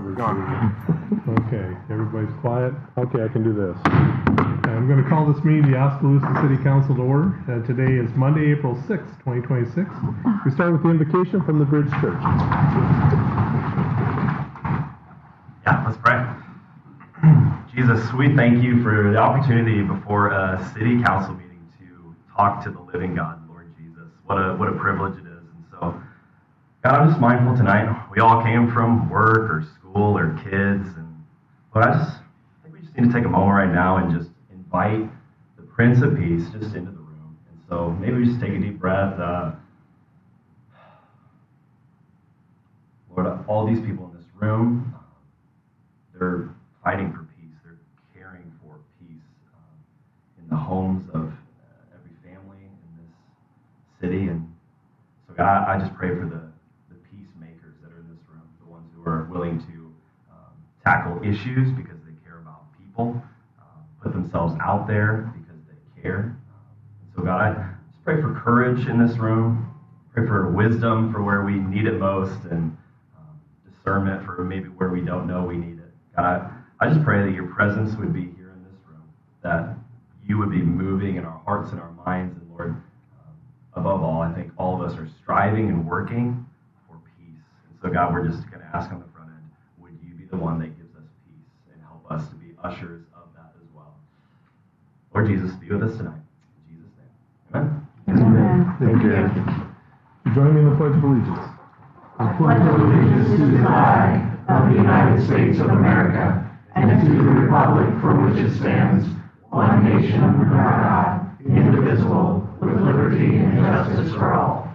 we're gone. Okay, everybody's quiet. Okay, I can do this. I'm going to call this meeting the Oskaloosa City Council to order. Today is Monday, April 6, 2026. We start with the invocation from the Bridge Church. Yeah, let's pray. Jesus, we thank you for the opportunity before a city council meeting to talk to the living God, Lord Jesus. What a privilege it is. And so, God, I'm just mindful tonight. We all came from work or school or kids, but I think we just need to take a moment right now and just invite the Prince of Peace just into the room. And so maybe we just take a deep breath. Lord, all these people in this room, they're fighting for peace. They're caring for peace in the homes of every family in this city. And so, God, I just pray for the peacemakers that are in this room, the ones who are willing to tackle issues because they care about people, put themselves out there because they care. And so, God, I just pray for courage in this room, pray for wisdom for where we need it most, and discernment for maybe where we don't know we need it. God, I just pray that your presence would be here in this room, that you would be moving in our hearts and our minds. And Lord, above all, I think all of us are striving and working for peace. And so, God, we're just going to ask on the front end, would you be the one that gives us peace and help us to be ushers of that as well? Lord Jesus, be with us tonight. In Jesus' name. Amen. Amen. Thank you. Join me in the Pledge of Allegiance. I pledge allegiance to the flag of the United States of America and to the republic for which it stands, one nation under God, indivisible, with liberty and justice for all.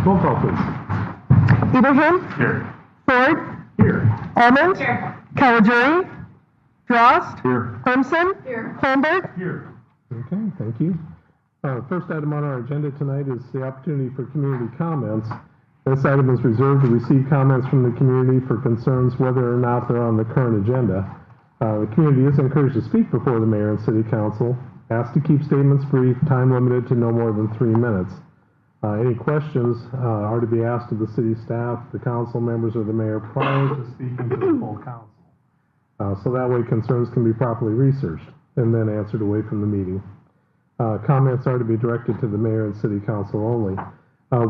Roll call, please. Ibrahim? Here. Ford? Here. Almond? Here. Caligiuri? Frost? Here. Hermsen? Here. Holmberg? Here. Okay, thank you. First item on our agenda tonight is the opportunity for community comments. This item is reserved to receive comments from the community for concerns whether or not they're on the current agenda. The community is encouraged to speak before the mayor and city council, asked to keep statements brief, time limited to no more than 3 minutes. Any questions are to be asked of the city staff, the council members, or the mayor prior to speaking to the full council. So that way concerns can be properly researched and then answered away from the meeting. Comments are to be directed to the mayor and city council only.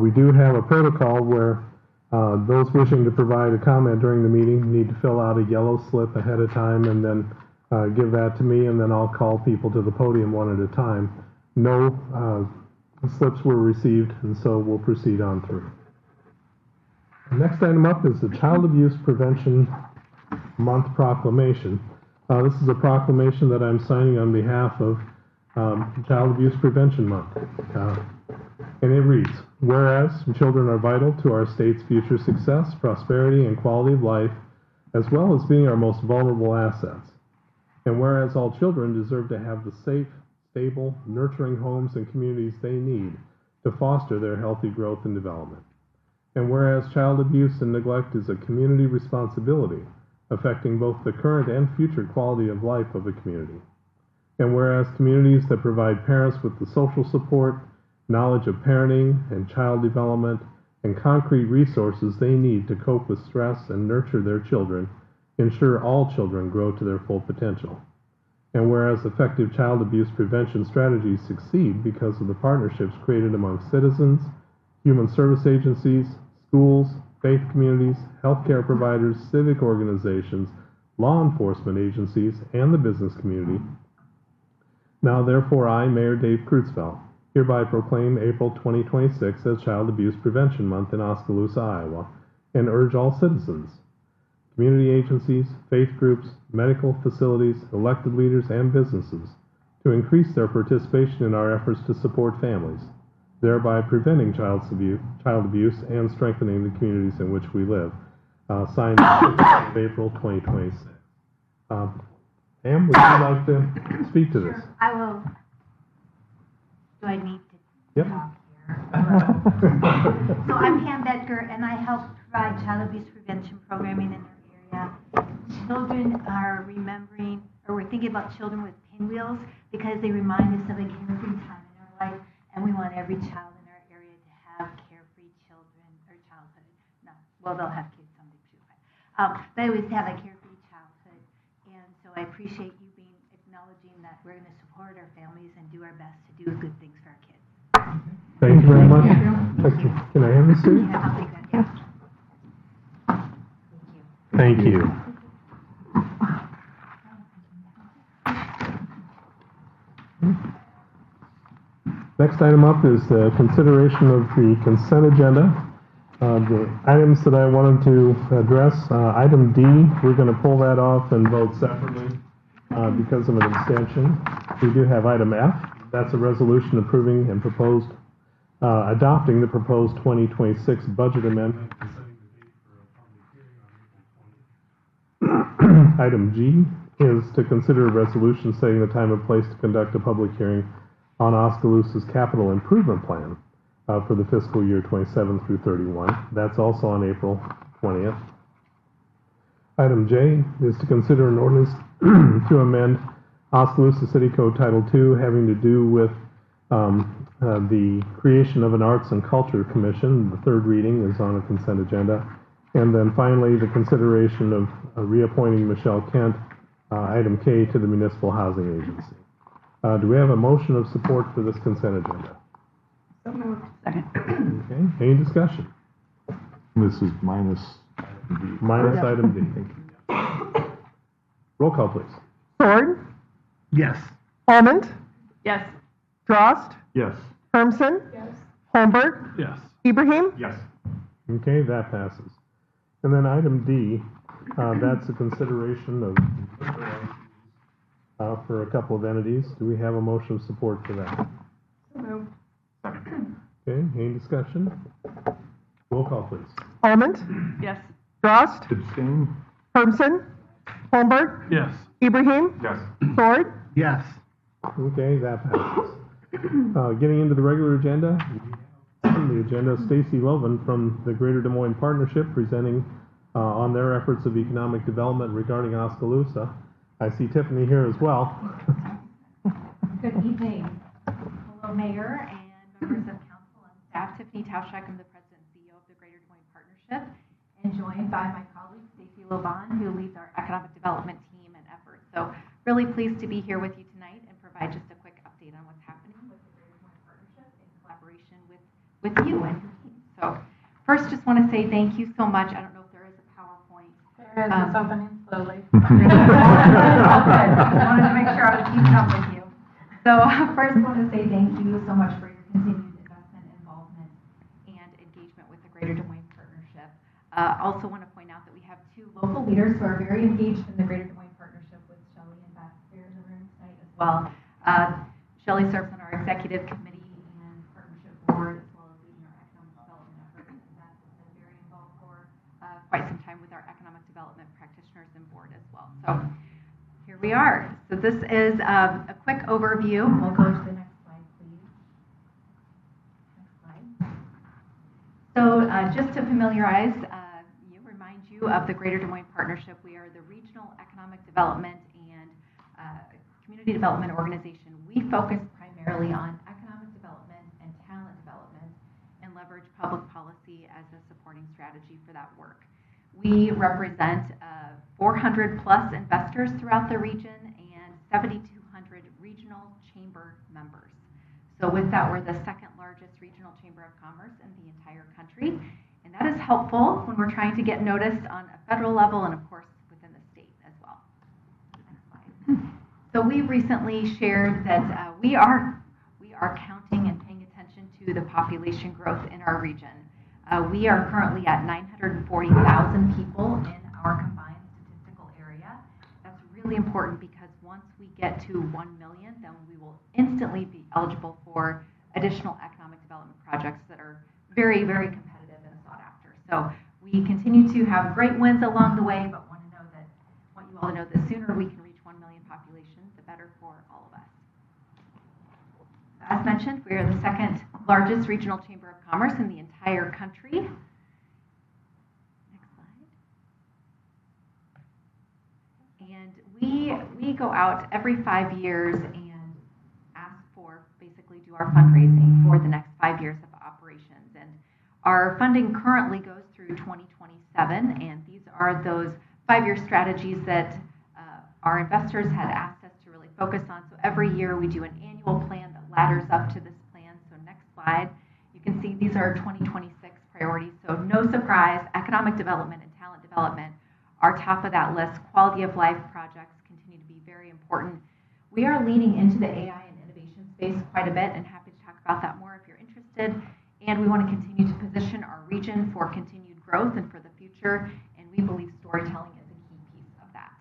We do have a protocol where those wishing to provide a comment during the meeting need to fill out a yellow slip ahead of time and then give that to me, and then I'll call people to the podium one at a time. No slips were received, and so we'll proceed on through. The next item up is the Child Abuse Prevention Month proclamation. This is a proclamation that I'm signing on behalf of Child Abuse Prevention Month. And it reads, whereas children are vital to our state's future success, prosperity, and quality of life, as well as being our most vulnerable assets. And whereas all children deserve to have the safe, stable, nurturing homes and communities they need to foster their healthy growth and development. And whereas child abuse and neglect is a community responsibility, affecting both the current and future quality of life of a community. And whereas communities that provide parents with the social support, knowledge of parenting and child development, and concrete resources they need to cope with stress and nurture their children, ensure all children grow to their full potential. And whereas effective child abuse prevention strategies succeed because of the partnerships created among citizens, human service agencies, schools, faith communities, healthcare providers, civic organizations, law enforcement agencies, and the business community. Now, therefore, I, Mayor Dave Kreutzfeld, hereby proclaim April 2026 as Child Abuse Prevention Month in Oskaloosa, Iowa, and urge all citizens, community agencies, faith groups, medical facilities, elected leaders, and businesses to increase their participation in our efforts to support families, thereby preventing child abuse and strengthening the communities in which we live. Signed of April 2026. Pam, would you like to speak to this? Sure, I will. Do I need to Yep. talk here? So I'm Pam Bedker, and I help provide child abuse prevention programming in their area. Children are remembering, or we're thinking about children with pinwheels because they remind us of a carefree time in our life, and we want every child in our area to have carefree children or childhood. well, they'll have kids someday too. But anyways, to have a carefree childhood. And so I appreciate you acknowledging that we're going to support our families and do our best to do good things for our kids. Thank you very much. Thank you. Can I have this, Sue? Yeah, I'll take that, yeah. Thank you. Next item up is the consideration of the consent agenda. The items that I wanted to address, item D, we're going to pull that off and vote separately because of an abstention. We do have item F. That's a resolution approving and adopting the proposed 2026 budget amendment. Item G is to consider a resolution setting the time and place to conduct a public hearing on Oskaloosa's capital improvement plan for the fiscal year 27 through 31. That's also on April 20th. Item J is to consider an ordinance to amend Oskaloosa City Code Title II having to do with the creation of an Arts and Culture Commission. The third reading is on a consent agenda. And then finally, the consideration of reappointing Michelle Kent, item K, to the Municipal Housing Agency. Do we have a motion of support for this consent agenda? So moved. Second. Okay, any discussion? This is minus D. Minus item D. Roll call, please. Sword, Yes. Almond, Yes. Drost, Yes. Hermsen, Yes. Holmberg, Yes. Ibrahim, Yes. Okay, that passes. And then item D, that's a consideration of for a couple of entities. Do we have a motion of support for that? So moved. Okay, any discussion? Roll call, please. Almond, Yes. Drost, Abstain? Hermsen, Holmberg, Yes. Ibrahim, Yes. Sword, Yes. Okay, that passes. Getting into the regular agenda, on the agenda, Stacy Lovan from the Greater Des Moines Partnership presenting on their efforts of economic development regarding Oskaloosa. I see Tiffany here as well. Good evening. Hello, Mayor and members of council and staff. Tiffany Tauschak, I'm the president and CEO of the Greater Des Moines Partnership, and joined by my colleague Stacy Lovan, who leads our economic development team and efforts. So really pleased to be here with you tonight and provide just a quick update on what's happening with the Greater Des Moines Partnership in collaboration with you and your team. So first, just want to say thank you so much. I don't know if there is a PowerPoint. There is, it's opening slowly. I wanted to make sure I was keeping up with you. So first, I want to say thank you so much for your continued investment, involvement, and engagement with the Greater Des Moines Partnership. Also want to point out that we have two local leaders who are very engaged in the Greater Des Moines Partnership, with Shelley and Beth here in the room tonight as well. Shelley serves on our executive committee and partnership board, as well as leading our economic development efforts, and Beth has been very involved for quite some time with our economic development practitioners and board as well. So here we are. So this is a quick overview. We'll go to the next slide, please. Next slide. So just to familiarize remind you of the Greater Des Moines Partnership. We are the regional economic development and community development organization. We focus primarily on economic development and talent development and leverage public policy as a supporting strategy for that work. We represent 400 plus investors throughout the region and 7,200 regional chamber members. So with that, we're the second largest regional chamber of commerce in the entire country. And that is helpful when we're trying to get noticed on a federal level and, of course, within the state as well. Next slide. So we recently shared that we are counting and paying attention to the population growth in our region. We are currently at 940,000 people in our combined statistical area. That's really important because once we get to 1 million, then we will instantly be eligible for additional economic development projects that are very, very competitive and sought after. So we continue to have great wins along the way, but want you all to know that the sooner we can reach 1 million population, the better for all of us. As mentioned, we are the second largest regional chamber of commerce in the entire country. Next slide. And we go out every 5 years and ask for, basically do our fundraising for the next 5 years of operations. And our funding currently goes through 2026. 7, and these are those 5-year strategies that our investors had asked us to really focus on. So every year we do an annual plan that ladders up to this plan. So next slide, you can see these are 2026 priorities. So no surprise, economic development and talent development are top of that list. Quality of life projects continue to be very important. We are leaning into the AI and innovation space quite a bit, and happy to talk about that more if you're interested. And we want to continue to position our region for continued growth and for the future, and we believe storytelling is a key piece of that.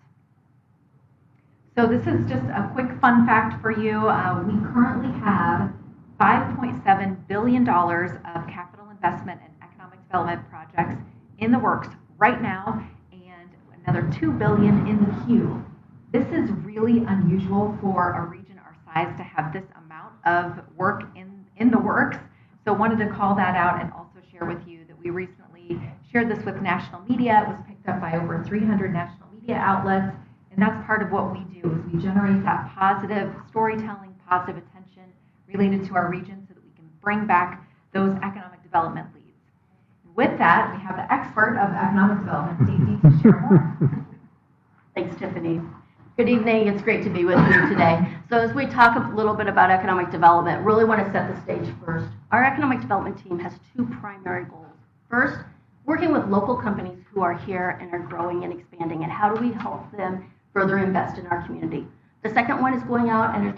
So this is just a quick fun fact for you. We currently have $5.7 billion of capital investment and economic development projects in the works right now, and another $2 billion in the queue. This is really unusual for a region our size to have this amount of work in the works. So wanted to call that out and also share with you that we recently shared this with national media. It was picked up by over 300 national media outlets, and that's part of what we do is we generate that positive storytelling, positive attention related to our region so that we can bring back those economic development leads. With that, we have the expert of economic development, Stacey, to share more. Thanks, Tiffany. Good evening. It's great to be with you today. So as we talk a little bit about economic development, really want to set the stage first. Our economic development team has 2 primary goals. First, working with local companies who are here and are growing and expanding, and how do we help them further invest in our community. The second one is going out and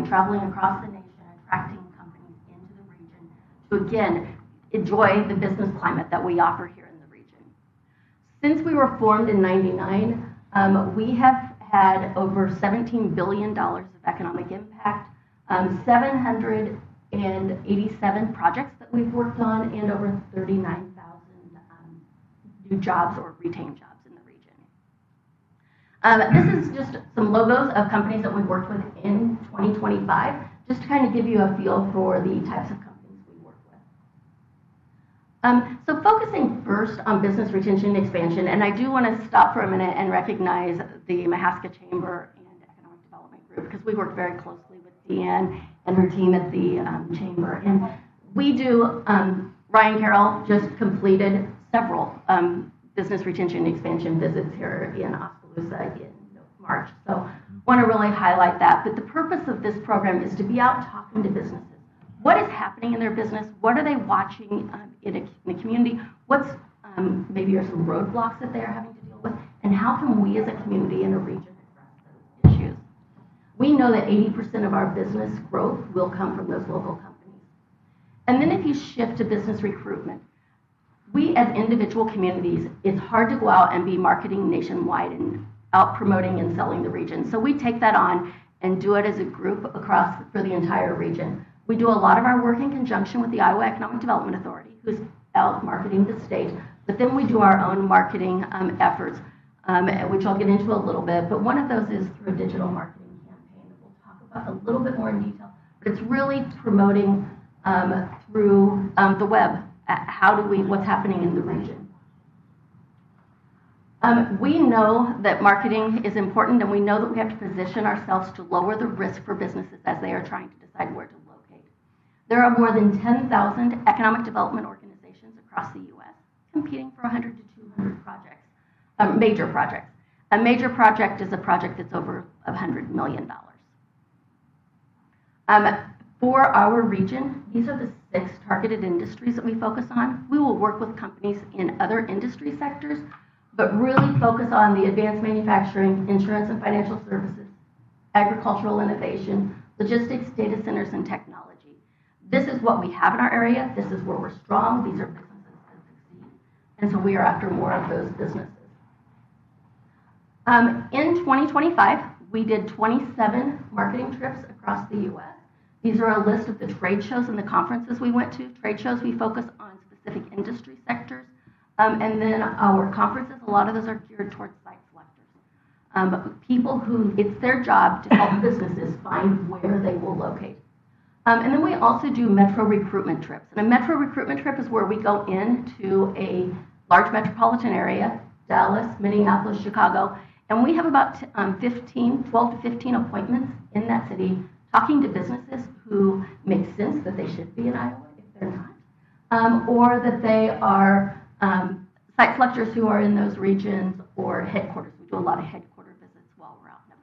traveling across the nation, attracting companies into the region to, again, enjoy the business climate that we offer here in the region. Since we were formed in '99, we have had over $17 billion of economic impact, 787 projects that we've worked on, and over 39,000 new jobs or retained jobs in the region. This is just some logos of companies that we've worked with in 2025, just to kind of give you a feel for the types of companies we work with. So focusing first on business retention and expansion, and I do want to stop for a minute and recognize the Mahaska Chamber and Economic Development Group, because we work very closely with Deanne and her team at the Chamber. And we do, Ryan Carroll just completed several business retention and expansion visits here in Oskaloosa in March. So want to really highlight that. But the purpose of this program is to be out talking to businesses. What is happening in their business? What are they watching in the community? What's maybe are some roadblocks that they're having to deal with? And how can we as a community in a region address those issues? We know that 80% of our business growth will come from those local companies. And then if you shift to business recruitment, we as individual communities, it's hard to go out and be marketing nationwide and out promoting and selling the region. So we take that on and do it as a group across for the entire region. We do a lot of our work in conjunction with the Iowa Economic Development Authority, who's out marketing the state, but then we do our own marketing efforts, which I'll get into a little bit, but one of those is through a digital marketing campaign that we'll talk about a little bit more in detail, but it's really promoting through the web, what's happening in the region. We know that marketing is important, and we know that we have to position ourselves to lower the risk for businesses as they are trying to decide where to locate. There are more than 10,000 economic development organizations across the U.S. competing for 100 to 200 projects, major projects. A major project is a project that's over $100 million. For our region, these are the 6 targeted industries that we focus on. We will work with companies in other industry sectors, but really focus on the advanced manufacturing, insurance and financial services, agricultural innovation, logistics, data centers, and technology. This is what we have in our area. This is where we're strong. These are businesses that succeed. And so we are after more of those businesses. In 2025, we did 27 marketing trips across the U.S. These are a list of the trade shows and the conferences we went to. Trade shows, we focus on specific industry sectors. And then our conferences, a lot of those are geared towards site selectors. People who, it's their job to help businesses find where they will locate. And then we also do metro recruitment trips. And a metro recruitment trip is where we go into a large metropolitan area, Dallas, Minneapolis, Chicago, and we have about 12 to 15 appointments in that city talking to businesses who make sense that they should be in Iowa if they're not, or that they are site selectors who are in those regions or headquarters. We do a lot of headquarter visits while we're out and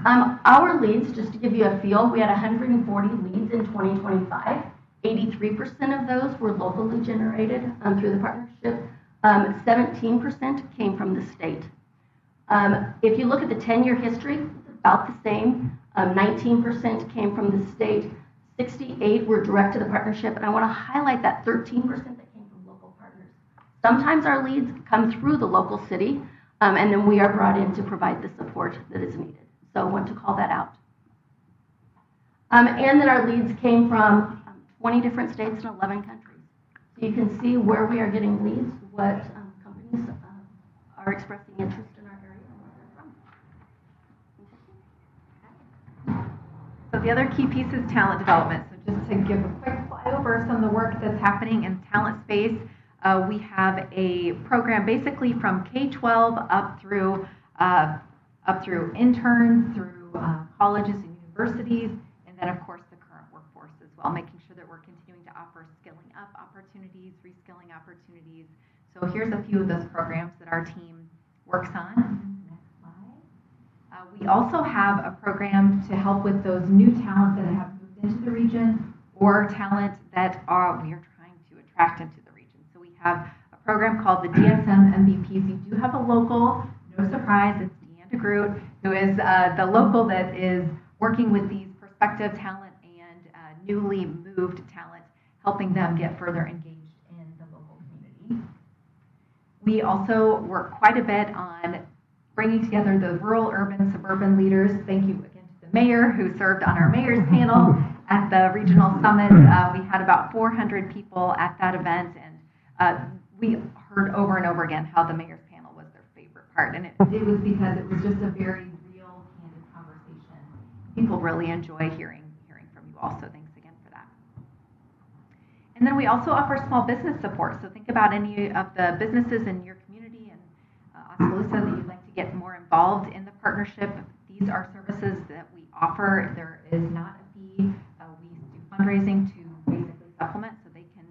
about. Our leads, just to give you a feel, we had 140 leads in 2025. 83% of those were locally generated through the partnership. 17% came from the state. If you look at the 10-year history, it's about the same. 19% came from the state. 68 were direct to the partnership, and I want to highlight that 13% that came from local partners. Sometimes our leads come through the local city, and then we are brought in to provide the support that is needed. So I want to call that out. And that our leads came from 20 different states and 11 countries. So you can see where we are getting leads, what companies are expressing interest in our area and where they're from. So the other key piece is talent development. So just to give a quick flyover of some of the work that's happening in talent space, we have a program basically from K-12 up through interns, through colleges and universities, and then of course the current workforce as well, making sure that we're continuing to offer skilling up opportunities, reskilling opportunities. So here's a few of those programs that our team works on. Next slide. We also have a program to help with those new talent that have moved into the region or talent that we are trying to attract into the region. So we have a program called the DSM MVPs. You do have a local, no surprise, it's Deanne DeGroot, who is the local that is working with these prospective talent and newly moved talent, helping them get further engaged in the local community. We also work quite a bit on bringing together the rural, urban, suburban leaders. Thank you again to the mayor who served on our mayor's panel at the regional summit. We had about 400 people at that event, and we heard over and over again how the mayor's panel was their favorite part, and it was because it was just a very real, candid conversation. People really enjoy hearing from you all, so thanks again for that. And then we also offer small business support. So think about any of the businesses in your community in Oskaloosa that you'd like to get more involved in the partnership. These are services that we offer. There is not a fee. We do fundraising to basically supplement so they can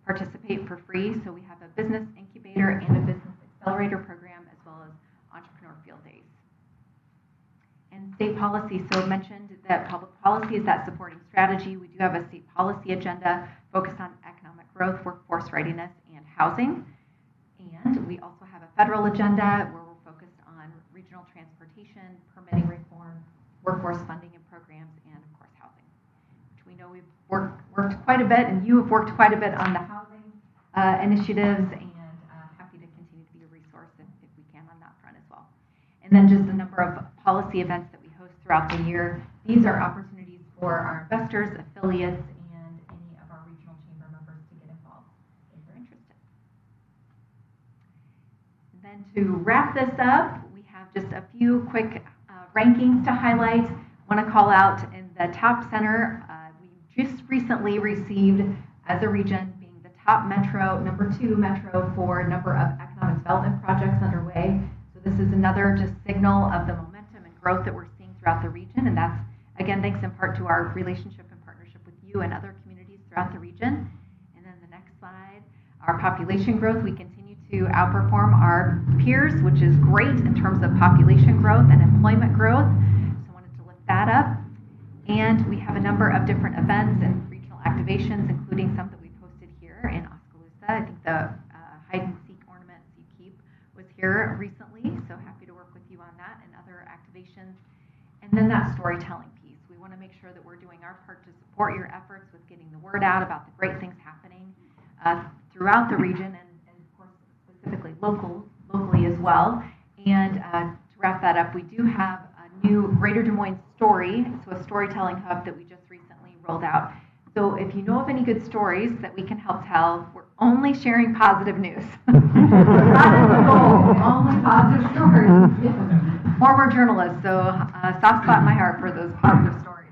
participate for free. So we have a business incubator and a business accelerator program, as well as entrepreneur field days. And state policy. So I mentioned that public policy is that supporting strategy. We do have a state policy agenda focused on economic growth, workforce readiness, and housing. And we also have a federal agenda where we're focused on regional transportation, permitting reform, workforce funding and programs, and of course housing, which we know we've worked quite a bit, and you have worked quite a bit on the housing initiatives, and happy to continue to be a resource if we can on that front as well. And then just a number of policy events that we host throughout the year. These are opportunities for our investors, affiliates, and any of our regional chamber members to get involved if they're interested. And then to wrap this up, we have just a few quick rankings to highlight. I want to call out in the top center, we just recently received, as a region, being the top metro, #2 metro for number of economic development projects underway. So this is another just signal of the momentum and growth that we're seeing throughout the region, and that's, again, thanks in part to our relationship and partnership with you and other communities throughout the region. And then the next slide, our population growth, we continue to outperform our peers, which is great in terms of population growth and employment growth. So I wanted to lift that up. And we have a number of different events and regional activations, including some that we've hosted here in Oskaloosa. I think the hide and seek ornaments you keep was here recently, so happy to work with you on that and other activations. And then that storytelling piece. We want to make sure that we're doing our part to support your efforts with getting the word out about the great things happening throughout the region, and of course specifically locally as well. And to wrap that up, we do have a new Greater Des Moines story, so a storytelling hub that we just recently rolled out. So if you know of any good stories that we can help tell, we're only sharing positive news. That's the goal, only positive stories. Former journalist, so soft spot in my heart for those positive stories.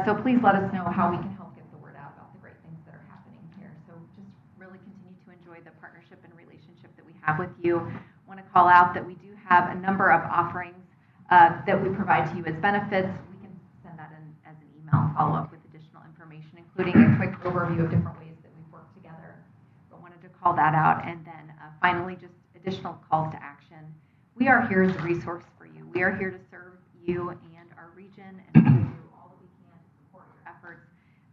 So please let us know how we can help get the word out about the great things that are happening here. So just really continue to enjoy the partnership and relationship that we have with you. I want to call out that we do have a number of offerings that we provide to you as benefits. We can send that in as an email, follow up with additional information, including a quick overview of different ways that we've worked together. But wanted to call that out. And then finally, just additional calls to action. We are here as a resource for you. We are here to serve you and our region, and we do all that we can to support your efforts.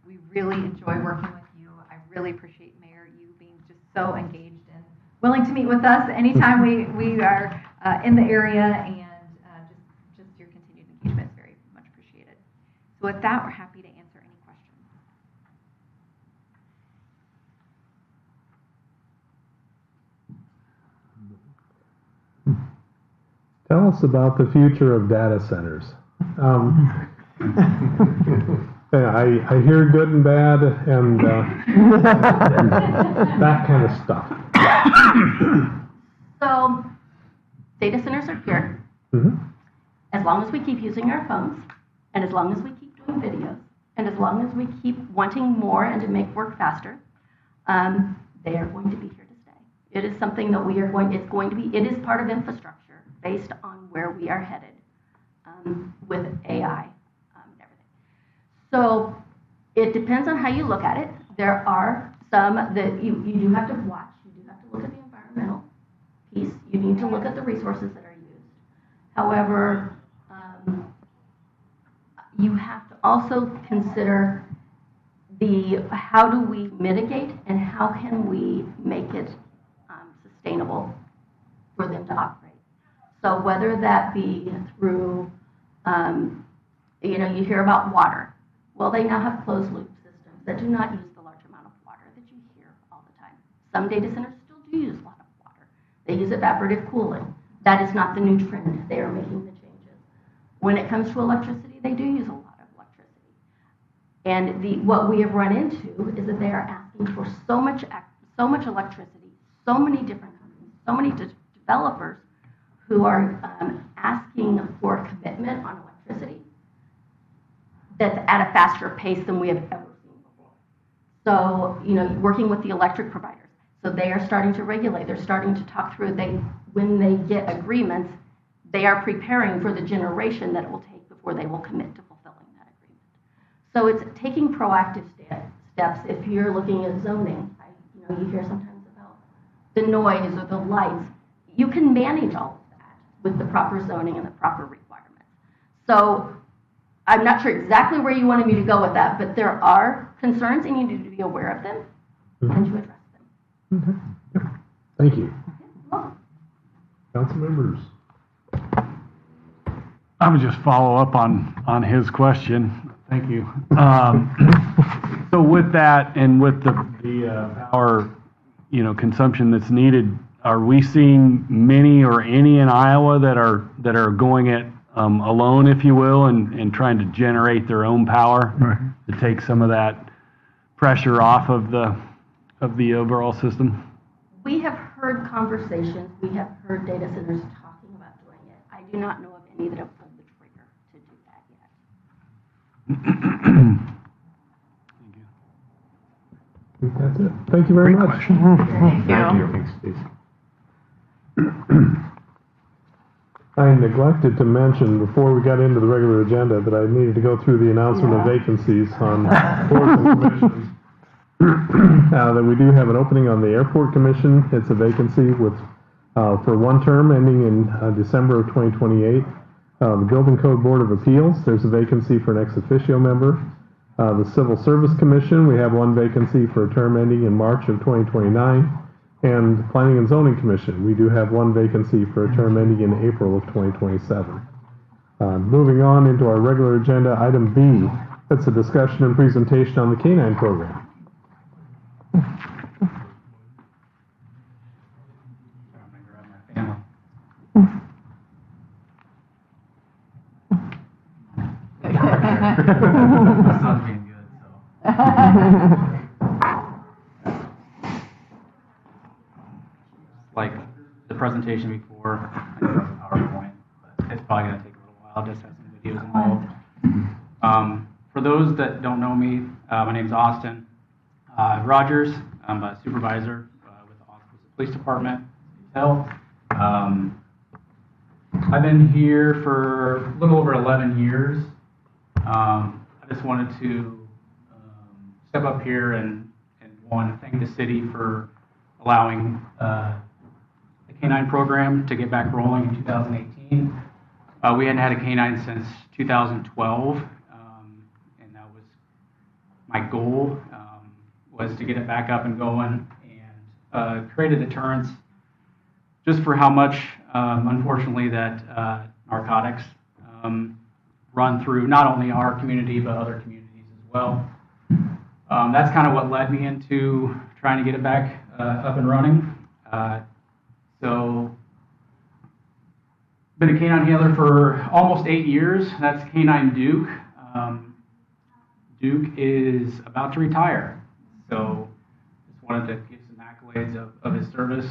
We really enjoy working with you. I really appreciate, Mayor, you being just so engaged and willing to meet with us anytime we are in the area, and just your continued engagement is very much appreciated. So with that, we're happy to answer any questions. Tell us about the future of data centers. I hear good and bad and that kind of stuff. So, data centers are here. Mm-hmm. As long as we keep using our phones, and as long as we keep doing videos, and as long as we keep wanting more and to make work faster, they are going to be here to stay. It is something that it is part of infrastructure based on where we are headed with AI and everything. So it depends on how you look at it. There are some that you do have to watch. You do have to look at the environmental piece. You need to look at the resources that are used. However, you have to also consider how do we mitigate and how can we make it sustainable for them to operate. So whether that be through, you hear about water. Well, they now have closed loop systems that do not use the large amount of water that you hear all the time. Some data centers still do use a lot of water. They use evaporative cooling. That is not the new trend. They are making the changes. When it comes to electricity, they do use a lot of electricity. And what we have run into is that they are asking for so much electricity, so many different companies, so many developers who are asking for commitment on electricity that's at a faster pace than we have ever seen before. So, working with the electric providers. So they are starting to regulate. They're starting to talk through. When they get agreements, they are preparing for the generation that it will take before they will commit to fulfilling that agreement. So it's taking proactive steps. If you're looking at zoning, you hear sometimes about the noise or the lights. You can manage all of that with the proper zoning and the proper requirements. So I'm not sure exactly where you wanted me to go with that, but there are concerns and you need to be aware of them and to address them. Okay. Thank you. Okay. Council members. I would just follow up on his question. Thank you. So with that and with the power, consumption that's needed, are we seeing many or any in Iowa that are going it alone, if you will, and trying to generate their own power to take some of that pressure off of the overall system? We have heard conversations. We have heard data centers talking about doing it. I do not know of any that have pulled the trigger to do that yet. Thank you. I think that's it. Thank you very much. Thank you. Thanks, Stacey. I neglected to mention before we got into the regular agenda that I needed to go through the announcement of vacancies on boards and commissions. That we do have an opening on the Airport Commission. It's a vacancy for one term ending in December of 2028. The Building Code Board of Appeals, there's a vacancy for an ex officio member. The Civil Service Commission, we have one vacancy for a term ending in March of 2029. And Planning and Zoning Commission, we do have one vacancy for a term ending in April of 2027. Moving on into our regular agenda, item B, that's a discussion and presentation on the K-9 program. The sun's being good, so. Like the presentation before, I think it was a PowerPoint, but it's probably going to take a little while, just have some videos involved. For those that don't know me, my name's Austin Rogers. I'm a supervisor with the Oskaloosa Police Department. I've been here for a little over 11 years. I just wanted to step up here and thank the city for allowing the canine program to get back rolling in 2018. We hadn't had a canine since 2012, and that was my goal, was to get it back up and going and create a deterrence just for how much, unfortunately, that narcotics run through not only our community but other communities as well. That's kind of what led me into trying to get it back up and running. So, been a canine handler for almost 8 years. That's Canine Duke. Duke is about to retire, so just wanted to give some accolades of his service.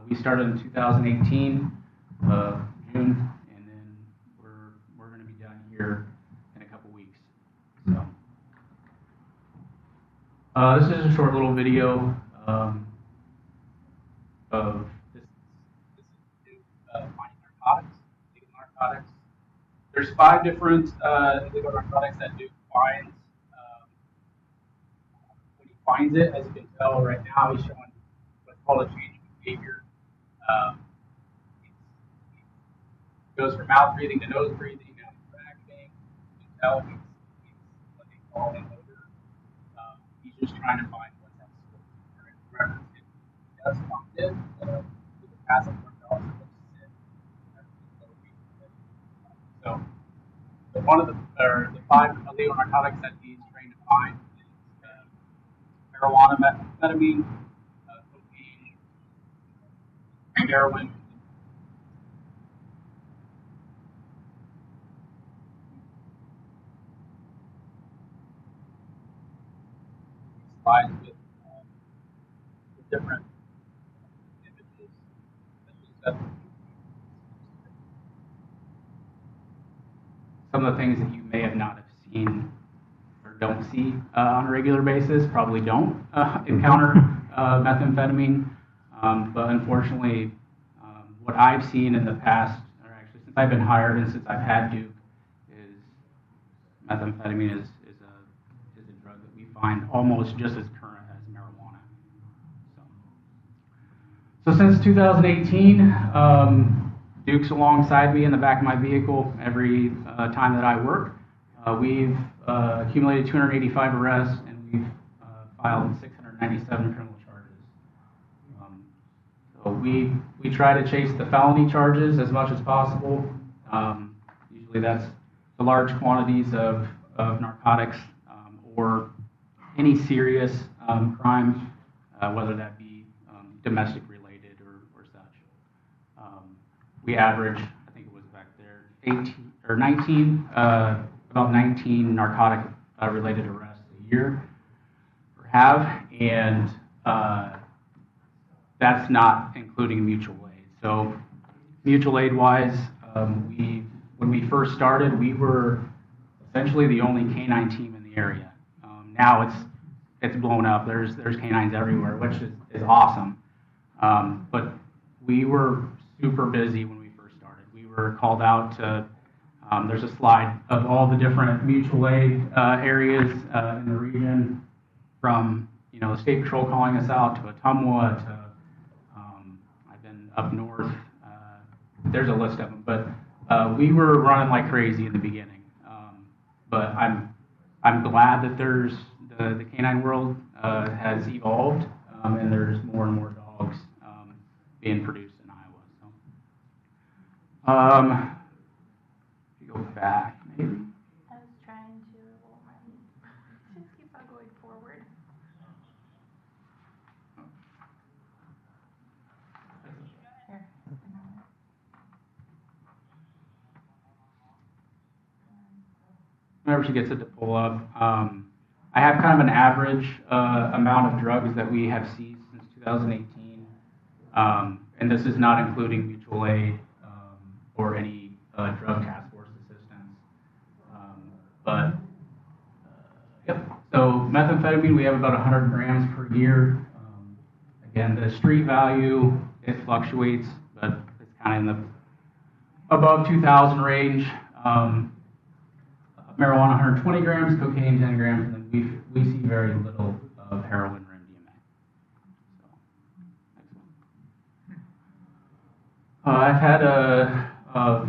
We started in 2018, June, and then we're going to be done here in a couple weeks. So, this is a short little video of this Duke finding narcotics. There's 5 different illegal narcotics that Duke finds. When he finds it, as you can tell right now, he's showing what's called a change in behavior. He goes from mouth breathing to nose breathing, now he's reacting. You can tell he's what they call an odor. He's just trying to find what's that source. That's not it. The passive narcotics. So one of the 5 illegal narcotics that he's trained to find is marijuana, methamphetamine, cocaine, heroin. Slides with different images. Some of the things that you may have not have seen or don't see on a regular basis, probably don't encounter methamphetamine. But unfortunately, what I've seen in the past, or actually since I've been hired and since I've had Duke, is methamphetamine is a drug that we find almost just as current as marijuana. So since 2018, Duke's alongside me in the back of my vehicle every time that I work. We've accumulated 285 arrests, and we've filed 697 criminal charges. So we try to chase the felony charges as much as possible. Usually that's the large quantities of narcotics or any serious crime, whether that be domestic related or such. We average, I think it was back there, 18 or 19, about 19 narcotic related arrests a year, or have, and that's not including mutual aid. So mutual aid wise, when we first started, we were essentially the only canine team in the area. Now it's blown up. There's canines everywhere, which is awesome. But we were super busy when we first started. We were called out to, there's a slide of all the different mutual aid areas in the region, from the state patrol calling us out to Ottumwa to I've been up north. There's a list of them, but we were running like crazy in the beginning. But I'm glad that there's the canine world has evolved, and there's more and more dogs being produced in Iowa. So, if you go back, maybe. I was trying to, just keep on going forward. Here. Whenever she gets it to pull up, I have kind of an average amount of drugs that we have seized since 2018, and this is not including mutual aid or any drug task force assistance. Yep. So methamphetamine, we have about 100 grams per year. Again, the street value, it fluctuates, but it's kind of in the above 2,000 range. Marijuana, 120 grams, cocaine, 10 grams, and then we see very little of heroin or MDMA. So, I've had a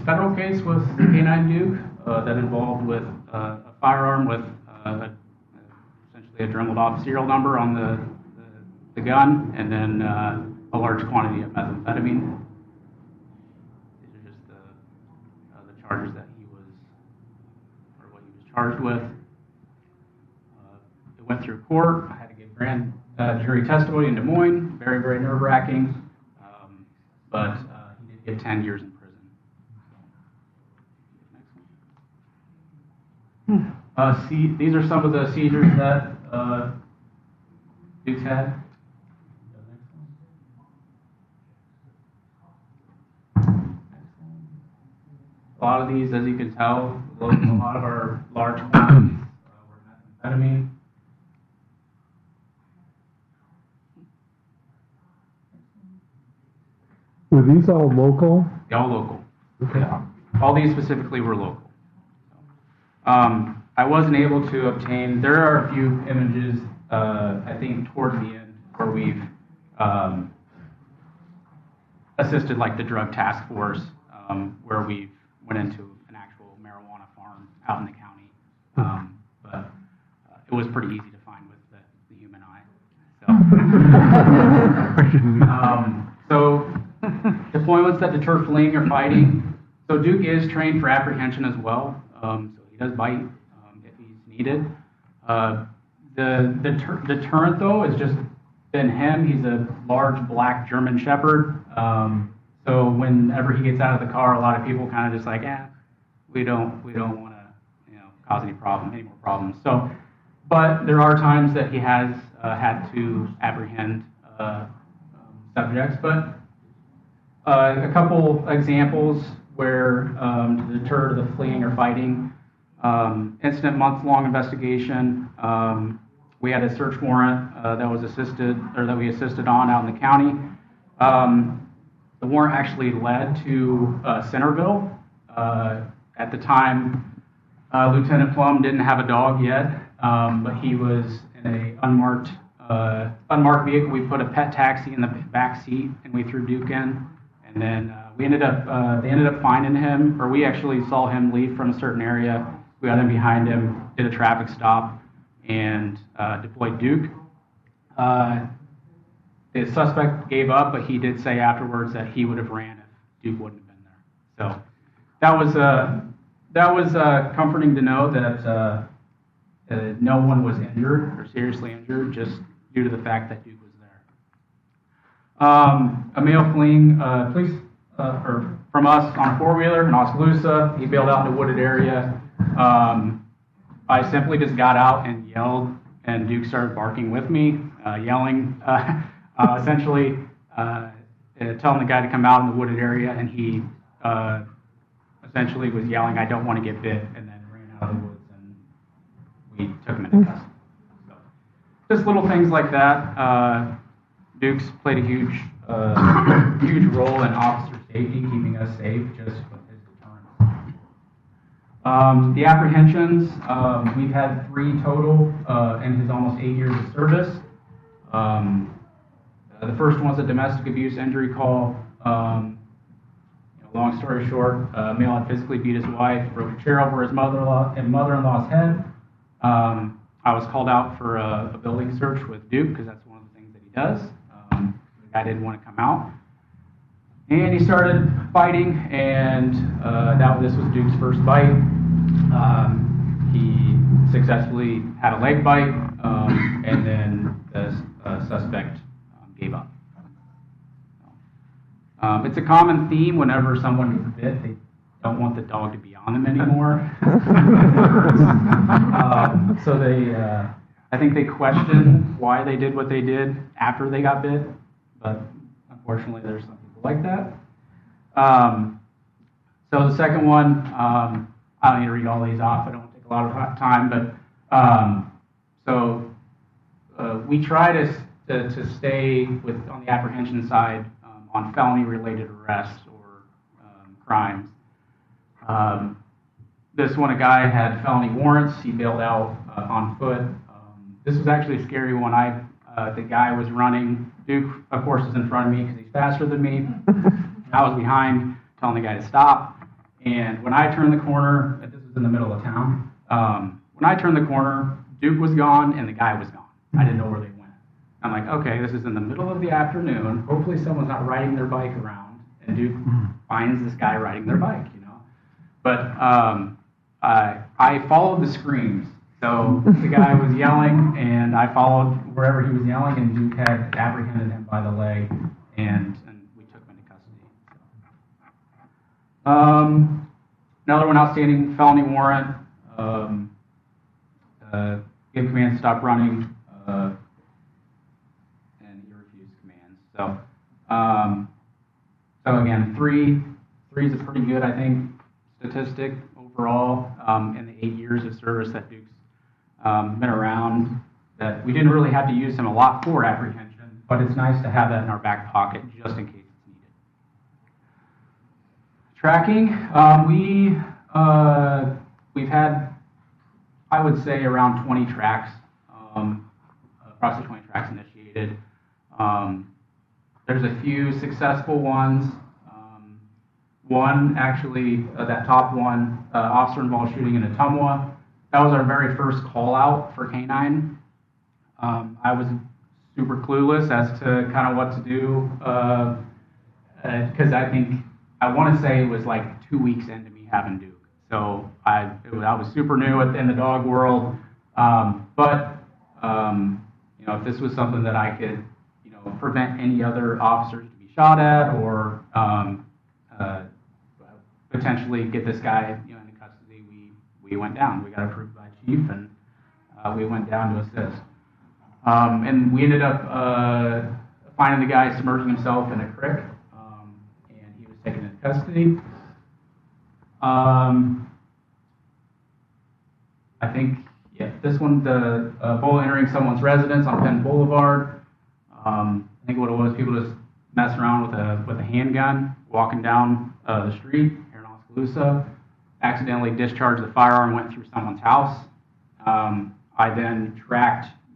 federal case with K-9 Duke that involved with a firearm with essentially a dremelled off serial number on the gun, and then a large quantity of methamphetamine. These are just the charges that he was, or what he was charged with. It went through court. I had to give grand jury testimony in Des Moines. Very, very nerve-wracking. But he did get 10 years in prison. These are some of the seizures that Duke's had. A lot of these, as you can tell, a lot of our large quantities were methamphetamine. Were these all local? All local. Okay. Yeah. All these specifically were local. I wasn't able to obtain, there are a few images, I think, towards the end where we've assisted like the drug task force, where we went into an actual marijuana farm out in the county. But it was pretty easy to find with the human eye. So deployments that deter fleeing or fighting. So Duke is trained for apprehension as well. So he does bite if he's needed. The deterrent though is just been him. He's a large black German Shepherd. So whenever he gets out of the car, a lot of people kind of just like, we don't want to cause any more problems. So, but there are times that he has had to apprehend subjects. But a couple examples where to deter the fleeing or fighting. Incident month-long investigation. We had a search warrant that we assisted on out in the county. The warrant actually led to Centerville. At the time, Lieutenant Plum didn't have a dog yet, but he was in an unmarked vehicle. We put a pet taxi in the back seat, and we threw Duke in. And then they ended up finding him, or we actually saw him leave from a certain area. We got in behind him, did a traffic stop, and deployed Duke. The suspect gave up, but he did say afterwards that he would have ran if Duke wouldn't have been there. So that was comforting to know that no one was injured or seriously injured, just due to the fact that Duke was there. A male fleeing or from us on a four-wheeler in Oskaloosa. He bailed out in a wooded area. I simply just got out and yelled, and Duke started barking with me, yelling. Essentially telling the guy to come out in the wooded area, and he essentially was yelling, "I don't want to get bit," and then ran out of the woods, and we took him into custody. So, just little things like that. Duke's played a huge role in officer safety, keeping us safe, just with his deterrence. The apprehensions, we've had 3 total in his almost 8 years of service. The first one's a domestic abuse injury call. Long story short, a male had physically beat his wife, broke a chair over his mother-in-law's head. I was called out for a building search with Duke because that's one of the things that he does. The guy didn't want to come out, and he started fighting. And this was Duke's first bite. He successfully had a leg bite, and then the suspect gave up. It's a common theme whenever someone gets bit, they don't want the dog to be on them anymore. So I think they question why they did what they did after they got bit, but unfortunately there's some people like that. So the second one, I don't need to read all these off, I don't want to take a lot of time, but we try to stay on the apprehension side on felony-related arrests or crimes. This one, a guy had felony warrants. He bailed out on foot. This was actually a scary one. The guy was running. Duke, of course, is in front of me because he's faster than me. I was behind, telling the guy to stop. And when I turned the corner, this was in the middle of town, when I turned the corner, Duke was gone and the guy was gone. I didn't know where they went. I'm like, okay, this is in the middle of the afternoon. Hopefully someone's not riding their bike around, and Duke finds this guy riding their bike, you know. But I followed the screams. So the guy was yelling, and I followed wherever he was yelling, and Duke had apprehended him by the leg, and we took him into custody. Another one, outstanding felony warrant. Gave command to stop running, and he refused commands. So again, three is a pretty good, I think, statistic overall in the 8 years of service that Duke's been around. That we didn't really have to use him a lot for apprehension, but it's nice to have that in our back pocket just in case it's needed. Tracking, we've had, I would say, around 20 tracks, approximately 20 tracks initiated. There's a few successful ones. One, actually, that top one, officer-involved shooting in Ottumwa, that was our very first call-out for K-9. I was super clueless as to kind of what to do, because I want to say it was like 2 weeks into me having Duke. So I was super new in the dog world, but if this was something that I could, prevent any other officers to be shot at, or potentially get this guy, into custody, we went down. We got approved by chief, and we went down to assist. And we ended up finding the guy submerging himself in a creek, and he was taken into custody. I think, this one, the bullet entering someone's residence on Penn Boulevard. I think what it was, people just messing around with a handgun, walking down the street here in Oskaloosa, accidentally discharged the firearm, went through someone's house. I then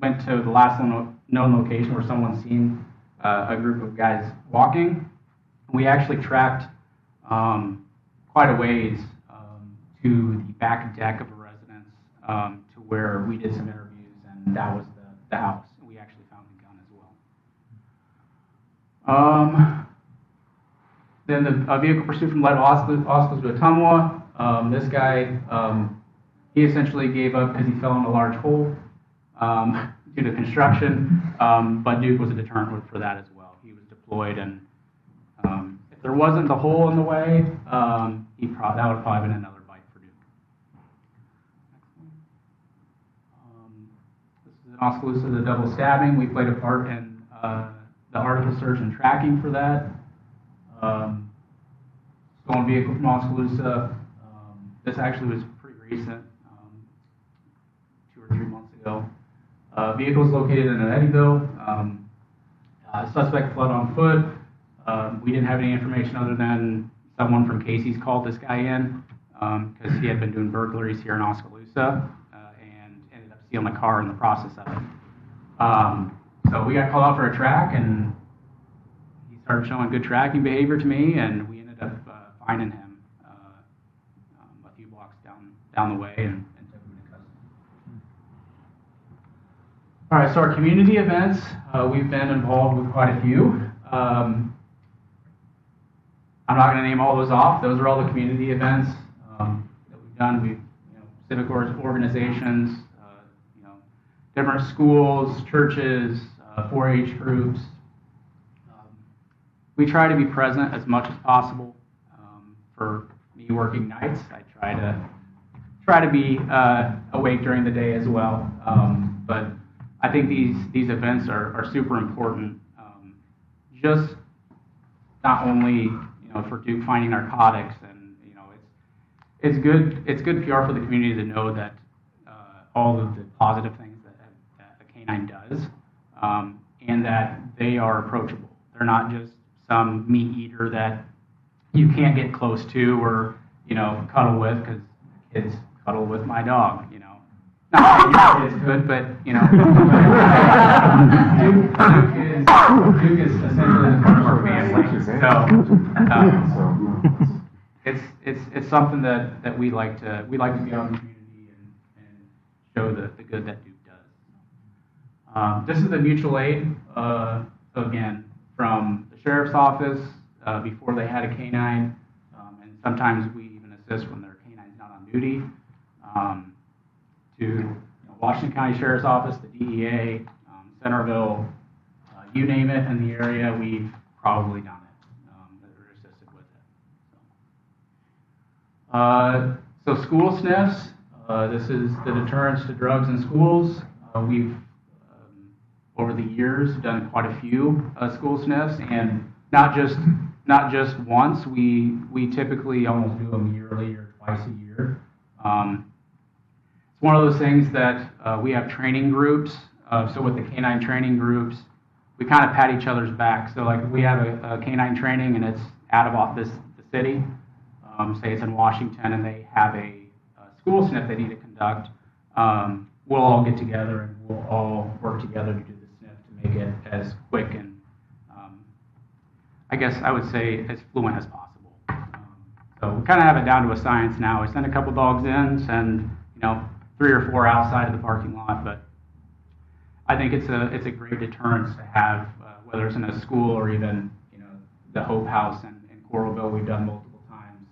went to the last known location where someone seen a group of guys walking. We actually tracked quite a ways to the back deck of a residence, to where we did some interviews, and that was the house. We actually found the gun as well. Then the vehicle pursuit from Oskaloosa to Ottumwa. This guy, he essentially gave up because he fell in a large hole due to construction, but Duke was a deterrent for that as well. He was deployed, and if there wasn't the hole in the way, that would have probably been another bite for Duke. This is in Oskaloosa, the double stabbing. We played a part in the article search and tracking for that. Stolen vehicle from Oskaloosa. This actually was pretty recent, 2 or 3 months ago. Vehicle is located in Eddyville. Suspect fled on foot. We didn't have any information other than someone from Casey's called this guy in because he had been doing burglaries here in Oskaloosa and ended up stealing a car in the process of it. So we got called out for a track, and he started showing good tracking behavior to me, and we ended up finding him a few blocks down the way and took him into custody. All right, so our community events, we've been involved with quite a few. I'm not going to name all those off. Those are all the community events that we've done. We've, civic organizations, different schools, churches, 4-H groups. We try to be present as much as possible. For me working nights, I try to be awake during the day as well. But I think these events are super important. Just not only for Duke finding narcotics, and it's good PR for the community to know that all of the positive things that a K-9 does, and that they are approachable. They're not just some meat eater that you can't get close to or cuddle with, because kids cuddle with my dog. It's good, but, you know. Duke is essentially the part of our family. So, it's something that we like to be out in the community and show the good that Duke does. This is the mutual aid. So again, from the sheriff's office, before they had a canine, and sometimes we even assist when their canine's not on duty, to Washington County Sheriff's Office, the DEA, Centerville, you name it in the area, we've probably done it, or assisted with it. So school sniffs, this is the deterrence to drugs in schools. We've, over the years, done quite a few school sniffs, and not just once. We typically almost do them yearly or twice a year. It's one of those things that we have training groups. So with the canine training groups, we kind of pat each other's back. So like if we have a canine training and it's out of the city, say it's in Washington and they have a school sniff they need to conduct, we'll all get together and we'll all work together to do the sniff to make it as quick and I guess I would say as fluent as possible. So we kind of have it down to a science now. We send a couple dogs in, send 3 or 4 outside of the parking lot, but I think it's a great deterrence to have, whether it's in a school or even the Hope House in Coralville. We've done multiple times.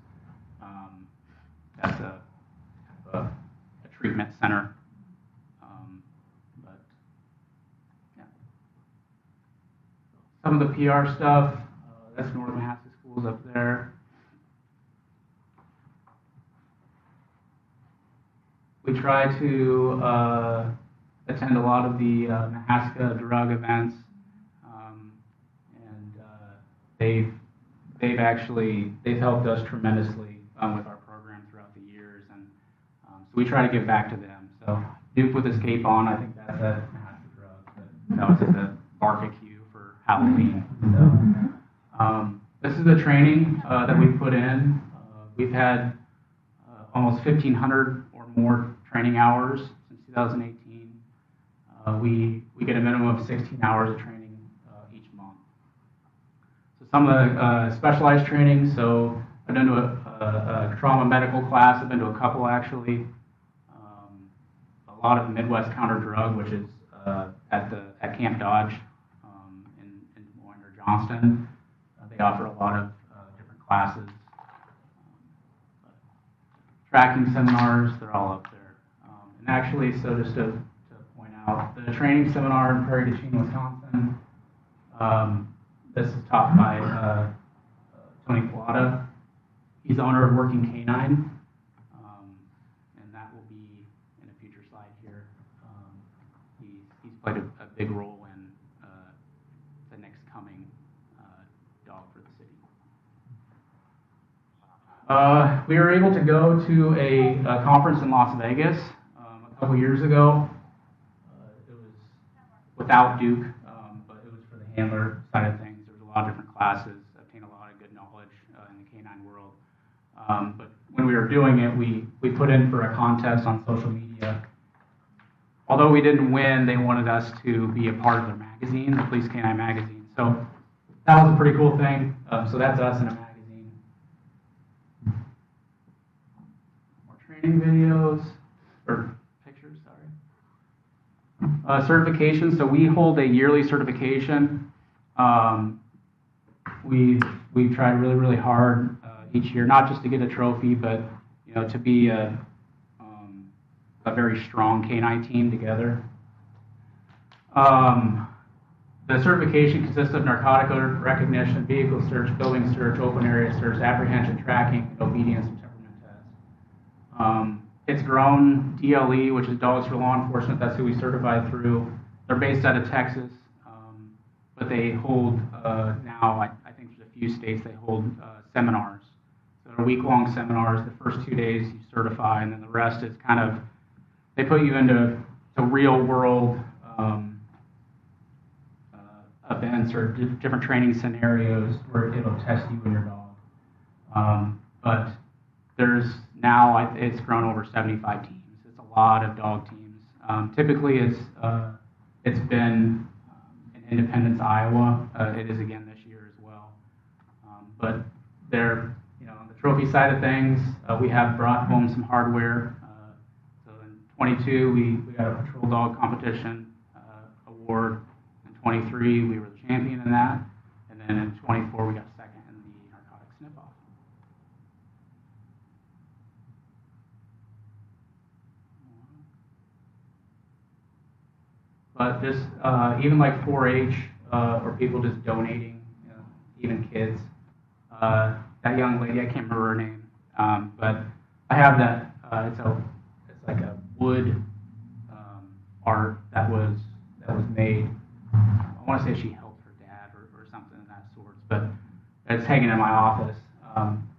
That's a treatment center. But yeah, some of the PR stuff. That's North Mahaska Schools up there. We try to attend a lot of the Mahaska drug events, and they've helped us tremendously with our program throughout the years, and so we try to give back to them. So Duke with his cape on, I think that's at Mahaska Drug, but that was at the barbecue for Halloween. So, this is the training that we've put in. We've had almost 1,500 or more training hours since 2018. We get a minimum of 16 hours of training each month. So some of the specialized training, so I've been to a trauma medical class, I've been to a couple actually. A lot of Midwest Counter Drug, which is at Camp Dodge in Des Moines or Johnston. They offer a lot of different classes. Tracking seminars, they're all up there. And actually, so just to point out, the training seminar in Prairie du Chien, Wisconsin, this is taught by Tony Collada. He's the owner of Working Canine, and that will be in a future slide here. He's played a big role in the next coming dog for the city. We were able to go to a conference in Las Vegas a couple years ago. It was without Duke, but it was for the handler side of things. There was a lot of different classes, obtained a lot of good knowledge in the canine world. But when we were doing it, we put in for a contest on social media. Although we didn't win, they wanted us to be a part of their magazine, the Police Canine magazine. So that was a pretty cool thing. So that's us in a magazine. More training videos, or pictures, sorry. Certification, so we hold a yearly certification. We've tried really, really hard each year, not just to get a trophy, but to be a very strong canine team together. The certification consists of narcotic recognition, vehicle search, building search, open area search, apprehension, tracking, obedience, and temperament test. It's grown DLE, which is Dogs for Law Enforcement. That's who we certified through. They're based out of Texas, but they hold now, I think there's a few states, they hold seminars. So they're week-long seminars. The first 2 days you certify, and then the rest is kind of, they put you into real-world events or different training scenarios where it'll test you and your dog. But there's now, it's grown over 75 teams. It's a lot of dog teams. Typically, it's been in Independence, Iowa. It is again this year as well. But they're, on the trophy side of things, we have brought home some hardware. So in 22, we got a patrol dog competition award. In 23, we were the champion in that. And then in 24, we got second in the narcotic sniff-off. But just even like 4-H or people just donating, even kids. That young lady, I can't remember her name, but I have that. It's like a wood art that was made. I want to say she helped her dad or something of that sort, but it's hanging in my office.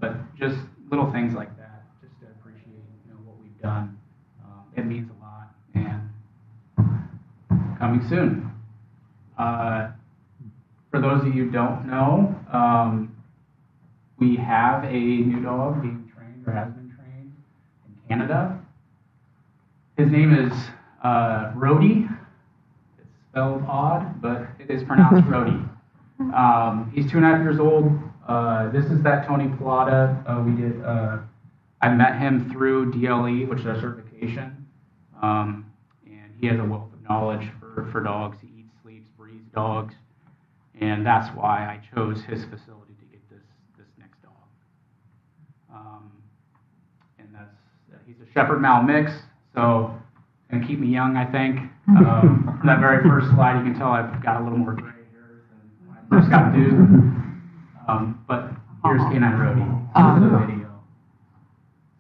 But just little things like that, just to appreciate what we've done. It means a lot, and coming soon. For those of you who don't know, we have a new dog being trained or has been trained in Canada. His name is Rhodey. It's spelled odd, but it is pronounced Rhodey. He's 2.5 years old. This is that Tony Pilata. I met him through DLE, which is our certification. And he has a wealth of knowledge for dogs. He eats, sleeps, breathes dogs. And that's why I chose his facility to get this next dog. And he's a Shepherd Mal mix, so it's going to keep me young, I think. From that very first slide, you can tell I've got a little more gray hair than when I first got Duke. But here's Canine Rhodey. This is the video.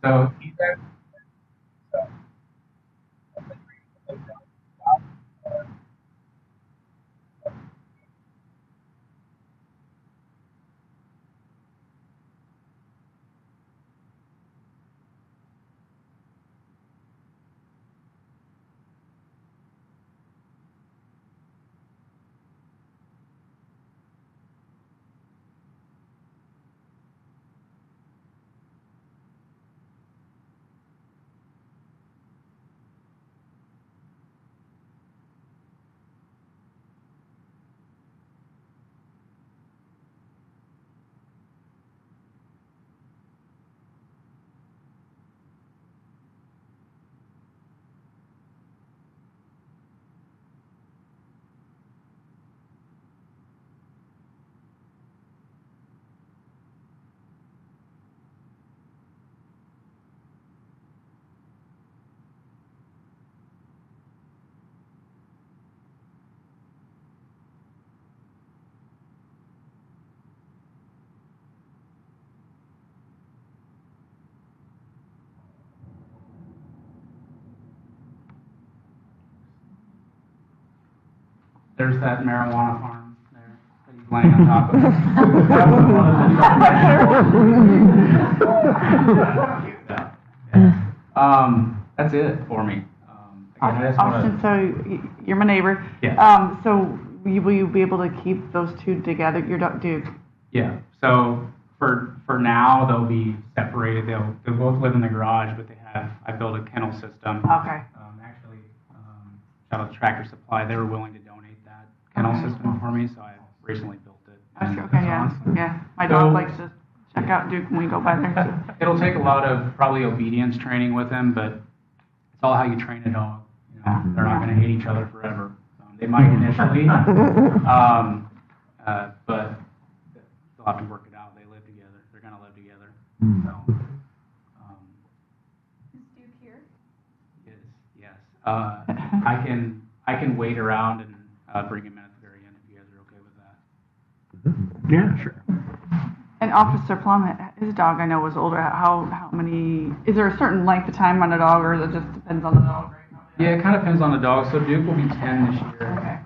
So he's there's that marijuana farm there that he's laying on top of. That's it for me. Austin, so you're my neighbor. Yeah. So will you be able to keep those two together, your dog Duke? Yeah. So for now, they'll be separated. They'll both live in the garage, but I built a kennel system. Okay. Actually, shout out to Tractor Supply. They were willing to donate that kennel system for me, so I recently built it. Okay, That's yeah. awesome. Yeah. My dog likes to check out Duke when we go by there. So. It'll take a lot of probably obedience training with him, but it's all how you train a dog. They're not going to hate each other forever. They might initially, but they'll have to work it out. They live together. They're going to live together. So, Is Duke here? yes. I can wait around and bring him in at the very end if you guys are okay with that. Yeah, sure. And Officer Plum, his dog I know was older. How many? Is there a certain length of time on a dog, or it just depends on the dog? Right? Yeah, it kind of depends on the dog. So Duke will be 10 this year. Okay.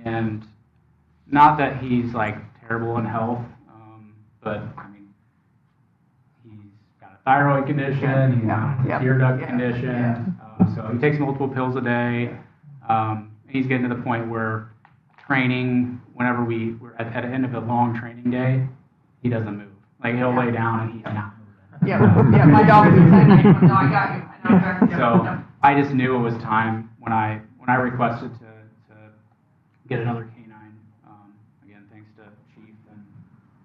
And not that he's like terrible in health, but I mean, he's got a thyroid condition, he's got a tear duct condition, so he takes multiple pills a day. And he's getting to the point where training, whenever we're at the end of a long training day, he doesn't move. Like he'll lay down and he's not moving. Yeah, my dog is the same. No, I got you. I know exactly. So I just knew it was time when I requested to get another K-9. Again, thanks to Chief and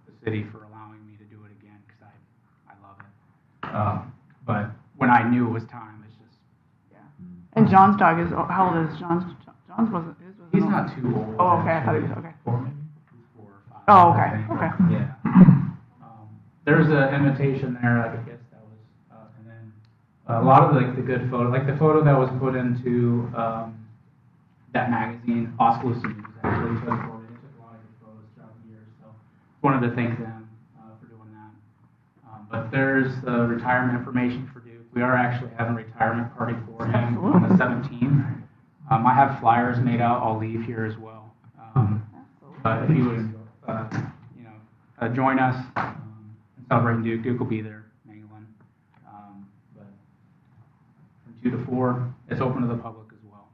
the city for allowing me to do it again, because I love it. But when I knew it was time, it's just, Yeah. And John's dog is, how old is John's? John's wasn't, his wasn't. he's old. not too old. Oh, okay, I thought he was, okay. 4 maybe. He's 4 or 5. Oh, I okay, think. okay. Yeah. There's an invitation there, I guess that was, and then a lot of the good photos, like the photo that was put into that magazine, Oskaloosa News, actually took a lot of good photos throughout the year, so wanted to thank them for doing that. But there's the retirement information for Duke. We are actually having a retirement party for him on the 17th. I have flyers made out. I'll leave here as well. But if you would, join us in celebrating Duke, Duke will be there, mingling. But from 2 to 4, it's open to the public as well.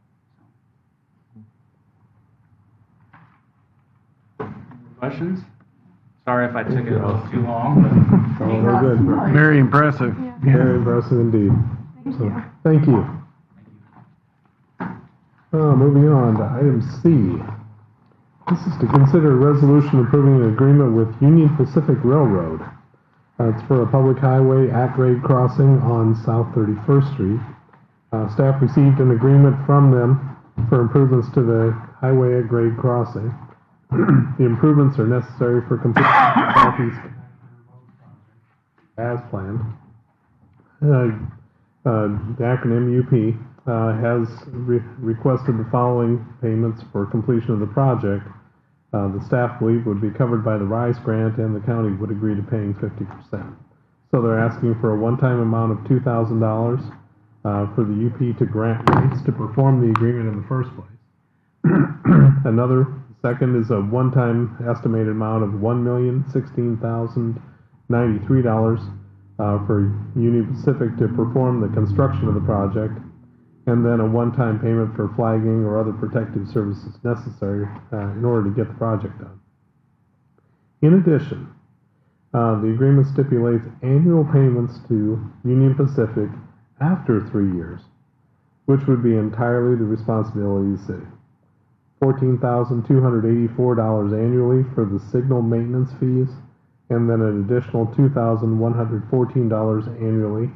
So. Any questions? Sorry if I took it a little too long. But Oh, very good. Very impressive. Very impressive indeed. So, thank you. Moving on to item C. This is to consider a resolution approving an agreement with Union Pacific Railroad. It's for a public highway at-grade crossing on South 31st Street. Staff received an agreement from them for improvements to the highway at-grade crossing. The improvements are necessary for completing the southeast as planned. The acronym UP has requested the following payments for completion of the project. The staff believe would be covered by the RISE grant, and the county would agree to paying 50%. So they're asking for a one-time amount of $2,000 for the UP to grant rates to perform the agreement in the first place. Second is a one-time estimated amount of $1,016,093 for Union Pacific to perform the construction of the project, and then a one-time payment for flagging or other protective services necessary in order to get the project done. In addition, the agreement stipulates annual payments to Union Pacific after 3 years, which would be entirely the responsibility of the city. $14,284 annually for the signal maintenance fees, and then an additional $2,114 annually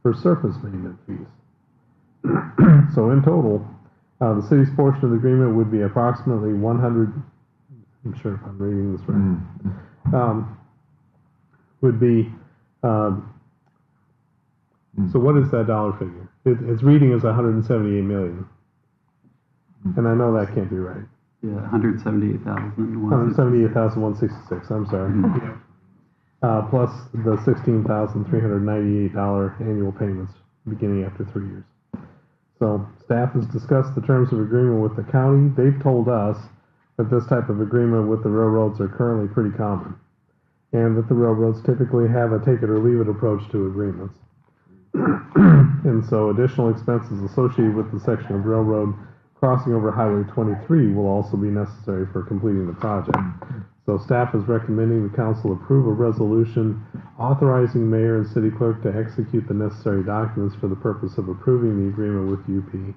for surface maintenance fees. So in total, the city's portion of the agreement would be approximately I'm sure if I'm reading this right, would be, so what is that dollar figure? It's reading as 178 million. And I know that can't be right. Yeah, 178,000. 178,166, I'm sorry. Plus the $16,398 annual payments beginning after 3 years. So staff has discussed the terms of agreement with the county. They've told us that this type of agreement with the railroads are currently pretty common, and that the railroads typically have a take it or leave it approach to agreements. And so additional expenses associated with the section of railroad crossing over Highway 23 will also be necessary for completing the project. So staff is recommending the council approve a resolution authorizing mayor and city clerk to execute the necessary documents for the purpose of approving the agreement with UP,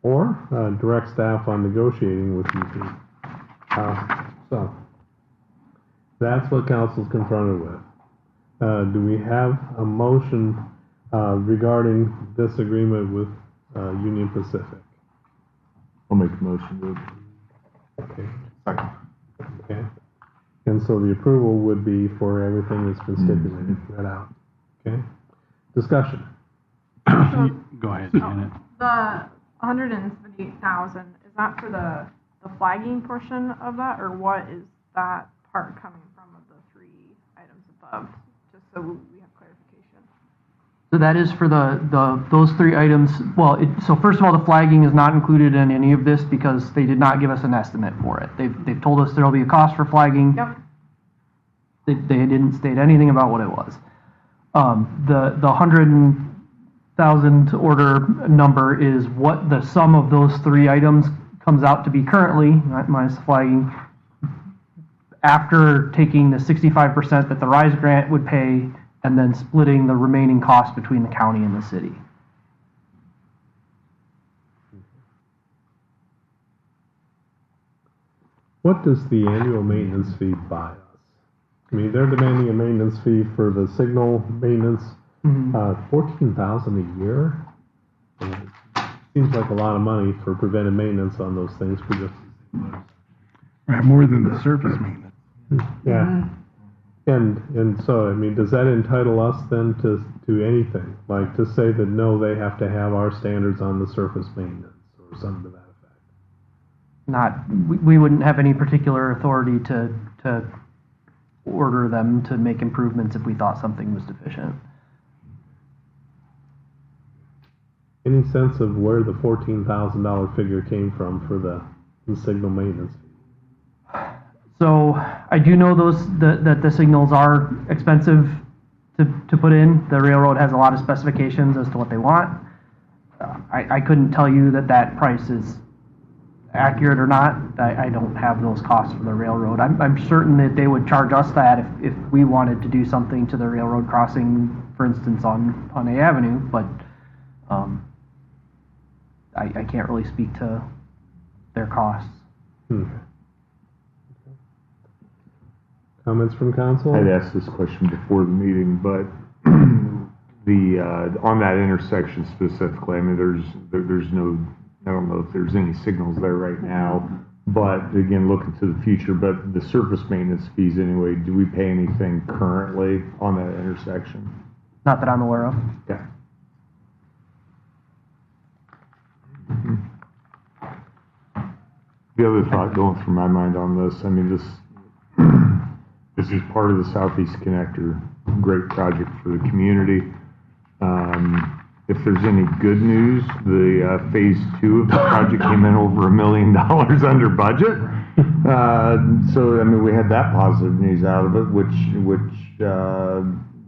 or direct staff on negotiating with UP. So that's what council's confronted with. Do we have a motion regarding this agreement with Union Pacific? I'll make a motion. Okay. Second. Okay. And so the approval would be for everything that's been stipulated, read out. Okay? Discussion. Go ahead, Janet. The 178,000, is that for the flagging portion of that, or what is that part coming from of the 3 items above? Just so we have clarification. So that is for those 3 items. Well, so first of all, the flagging is not included in any of this because they did not give us an estimate for it. They've told us there'll be a cost for flagging. Yep. They didn't state anything about what it was. The 100,000 order number is what the sum of those 3 items comes out to be currently, minus flagging, after taking the 65% that the RISE grant would pay and then splitting the remaining cost between the county and the city. what does the annual maintenance fee buy us? I mean, they're demanding a maintenance fee for the signal maintenance, $14,000 a year. Seems like a lot of money for preventive maintenance on those things for just. Right, more than the surface maintenance. Yeah. And so, I mean, does that entitle us then to anything? Like to say that no, they have to have our standards on the surface maintenance or something to that effect? We wouldn't have any particular authority to order them to make improvements if we thought something was deficient. Any sense of where the $14,000 figure came from for the signal maintenance fee? So I do know that the signals are expensive to put in. The railroad has a lot of specifications as to what they want. I couldn't tell you that price is accurate or not. I don't have those costs for the railroad. I'm certain that they would charge us that if we wanted to do something to the railroad crossing, for instance, on A Avenue, but I can't really speak to their costs. Comments from council? I'd asked this question before the meeting, but on that intersection specifically, I mean, there's no, I don't know if there's any signals there right now, but again, looking to the future, but the surface maintenance fees anyway, do we pay anything currently on that intersection? Not that I'm aware of. Okay. The other thought going through my mind on this, I mean, this is part of the Southeast Connector, great project for the community. If there's any good news, the phase 2 of the project came in over $1 million under budget. So I mean, we had that positive news out of it, which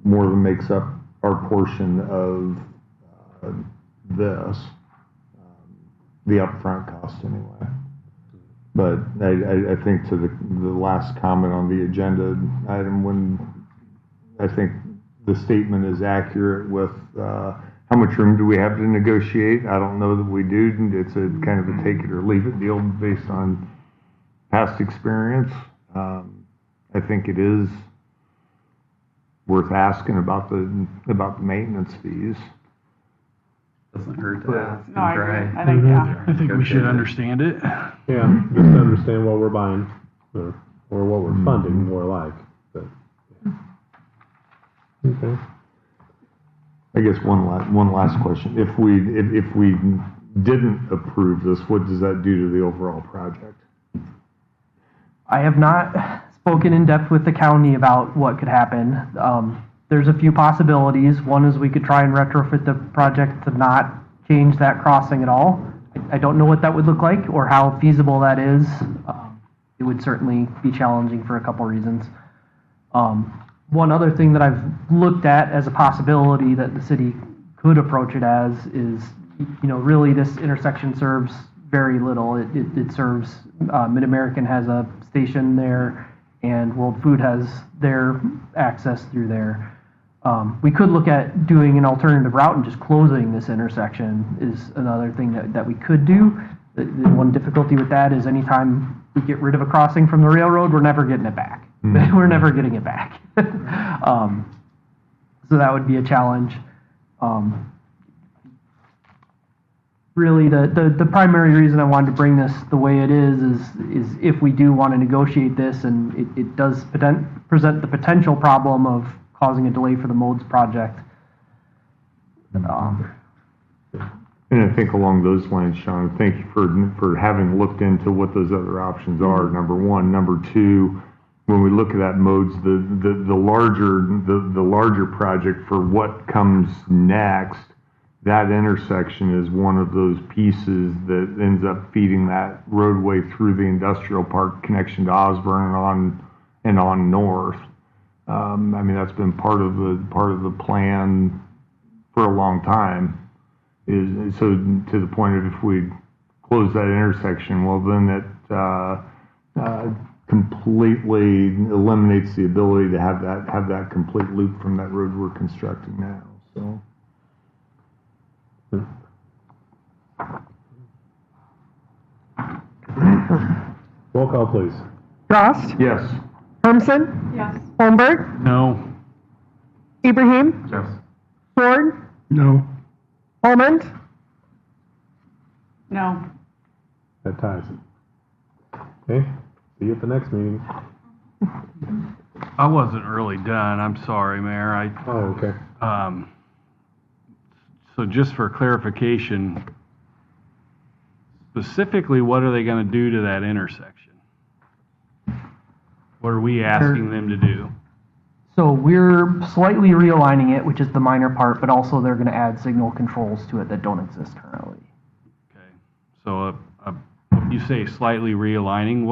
more than makes up our portion of this, the upfront cost anyway. But I think to the last comment on the agenda item, when I think the statement is accurate with how much room do we have to negotiate? I don't know that we do. It's a kind of a take it or leave it deal based on past experience. I think it is worth asking about the maintenance fees. Doesn't hurt to ask and No, I try. agree. I think, yeah. I think we should understand it. Yeah, just to understand what we're buying or what we're funding, more like. But, yeah. Okay. I guess one last question. If we didn't approve this, what does that do to the overall project? I have not spoken in depth with the county about what could happen. There's a few possibilities. One is we could try and retrofit the project to not change that crossing at all. I don't know what that would look like or how feasible that is. It would certainly be challenging for a couple reasons. One other thing that I've looked at as a possibility that the city could approach it as is, really this intersection serves very little. It serves, Mid-American has a station there and World Food has their access through there. We could look at doing an alternative route and just closing this intersection is another thing that we could do. The one difficulty with that is anytime we get rid of a crossing from the railroad, we're never getting it back. We're never getting it back. So that would be a challenge. Really, the primary reason I wanted to bring this the way it is if we do want to negotiate this, and it does present the potential problem of causing a delay for the Modes project. And I think along those lines, Sean, thank you for having looked into what those other options are, number one. Number two, when we look at that Modes, the larger project for what comes next, that intersection is one of those pieces that ends up feeding that roadway through the industrial park connection to Osborne and on north. I mean, that's been part of the plan for a long time. So to the point of if we close that intersection, well, then it completely eliminates the ability to have that complete loop from that road we're constructing now. So. Roll call, please. Rost, Yes. Hermson, Yes. Holmberg, No. Ibrahim, Yes. Ford, No. Holman, No. That ties it. Okay, see you at the next meeting. I wasn't really done. I'm sorry, Mayor. Oh, okay. So just for clarification, specifically, what are they going to do to that intersection? What are we asking them to do? So we're slightly realigning it, which is the minor part, but also they're gonna add signal controls to it that don't exist currently. Okay, so you say slightly realigning,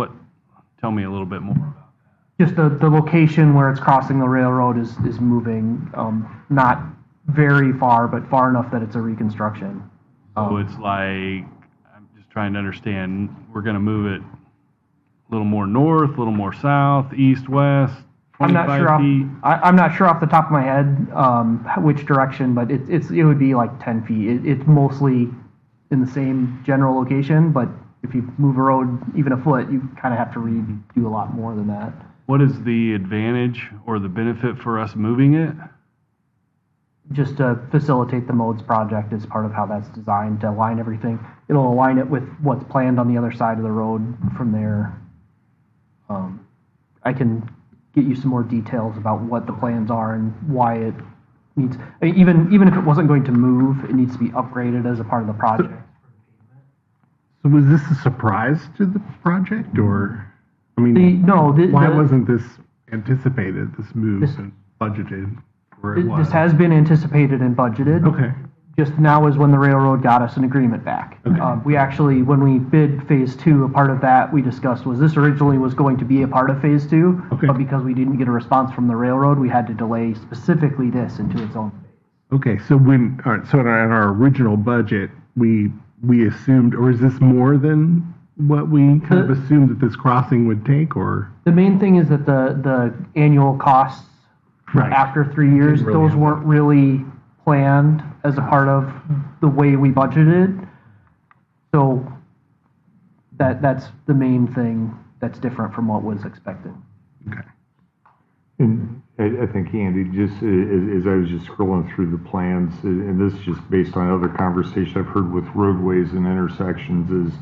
tell me a little bit more about that. Just the location where it's crossing the railroad is moving, not very far, but far enough that it's a reconstruction. So it's like, I'm just trying to understand, we're gonna move it a little more north, a little more south, east, west, I'm not 25 sure feet? I'm not sure off the top of my head, which direction, but it would be like 10 feet. It's mostly in the same general location, but if you move a road even a foot, you kind of have to redo a lot more than that. What is the advantage or the benefit for us moving it? Just to facilitate the modes project is part of how that's designed, to align everything. It'll align it with what's planned on the other side of the road from there. I can get you some more details about what the plans are and why it needs, even if it wasn't going to move, it needs to be upgraded as a part of the project. So was this a surprise to the project, or, I mean, why wasn't this anticipated, this move, and budgeted where it was? This has been anticipated and budgeted. Okay. Just now is when the railroad got us an agreement back. Okay. We actually, when we bid phase 2, a part of that we discussed was this originally was going to be a part of phase 2, Okay. but because we didn't get a response from the railroad, we had to delay specifically this into its own phase. Okay, so in our original budget, we assumed, or is this more than what we kind of assumed that this crossing would take, or? The main thing is that the annual costs Right. after 3 years, Didn't really those have weren't really planned as a part of the way we budgeted. So that's the main thing that's different from what was expected. Okay. And I think, Andy, just as I was just scrolling through the plans, and this is just based on other conversation I've heard with roadways and intersections, is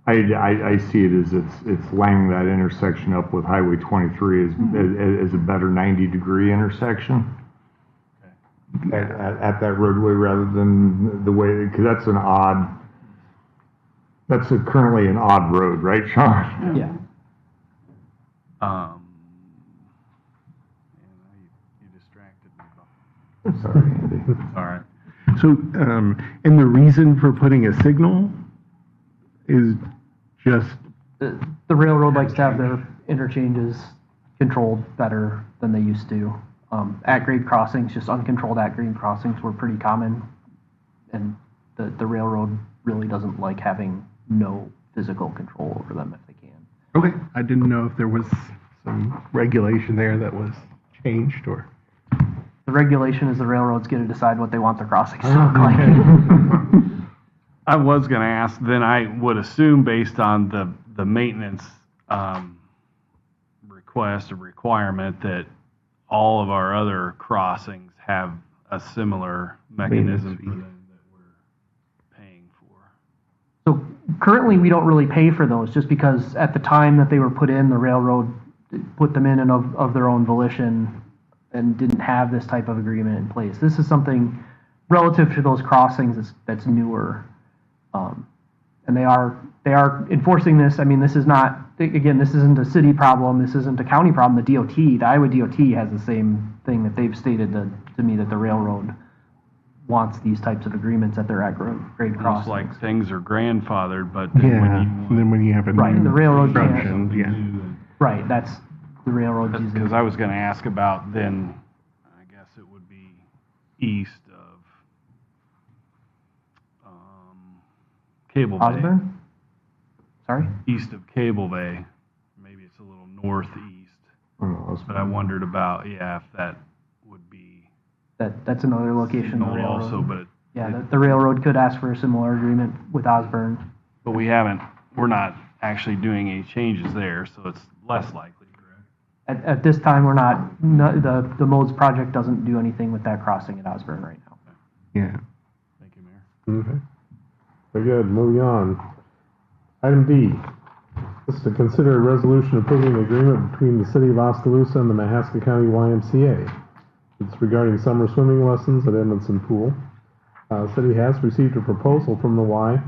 I see it as it's lining that intersection up with Highway 23 as a better 90-degree intersection at that roadway rather than the way, because that's currently an odd road, right, Sean? Yeah. You distracted me. Sorry, Andy. All right. So, and the reason for putting a signal is just, The railroad likes to have their interchanges controlled better than they used to. At-grade crossings, just uncontrolled at-grade crossings were pretty common, and the railroad really doesn't like having no physical control over them if they can. okay, I didn't know if there was some regulation there that was changed, or? The regulation is the railroads get to decide what they want their crossings to look like. I was going to ask, then I would assume based on the maintenance request or requirement that all of our other crossings have a similar mechanism for them that we're paying for. So currently, we don't really pay for those, just because at the time that they were put in, the railroad put them in and of their own volition and didn't have this type of agreement in place. This is something relative to those crossings that's newer. And they are enforcing this. I mean, this is not, again, this isn't a city problem. This isn't a county problem. The Iowa DOT has the same thing that they've stated to me, that the railroad wants these types of agreements at their at-grade Almost crossings. like things are grandfathered, but Yeah, and then when you have a Right, new the railroad can't- construction, yeah. Right, that's the railroad using. Because I was going to ask about then, I guess it would be east of Cable Bay. Osborne? Sorry? East of Cable Bay. Maybe it's a little northeast. But I wondered about, if that would be That's another location. The signaled railroad. also, but Yeah, the railroad could ask for a similar agreement with Osborne. but we're not actually doing any changes there, so it's less likely, correct? At this time, we're not, the Modes project doesn't do anything with that crossing at Osborne right now. Yeah. Thank you, Mayor. Okay. Very good. Moving on. Item D. This is to consider a resolution approving an agreement between the City of Oskaloosa and the Mahaska County YMCA. It's regarding summer swimming lessons at Edmondson Pool. City has received a proposal from the Y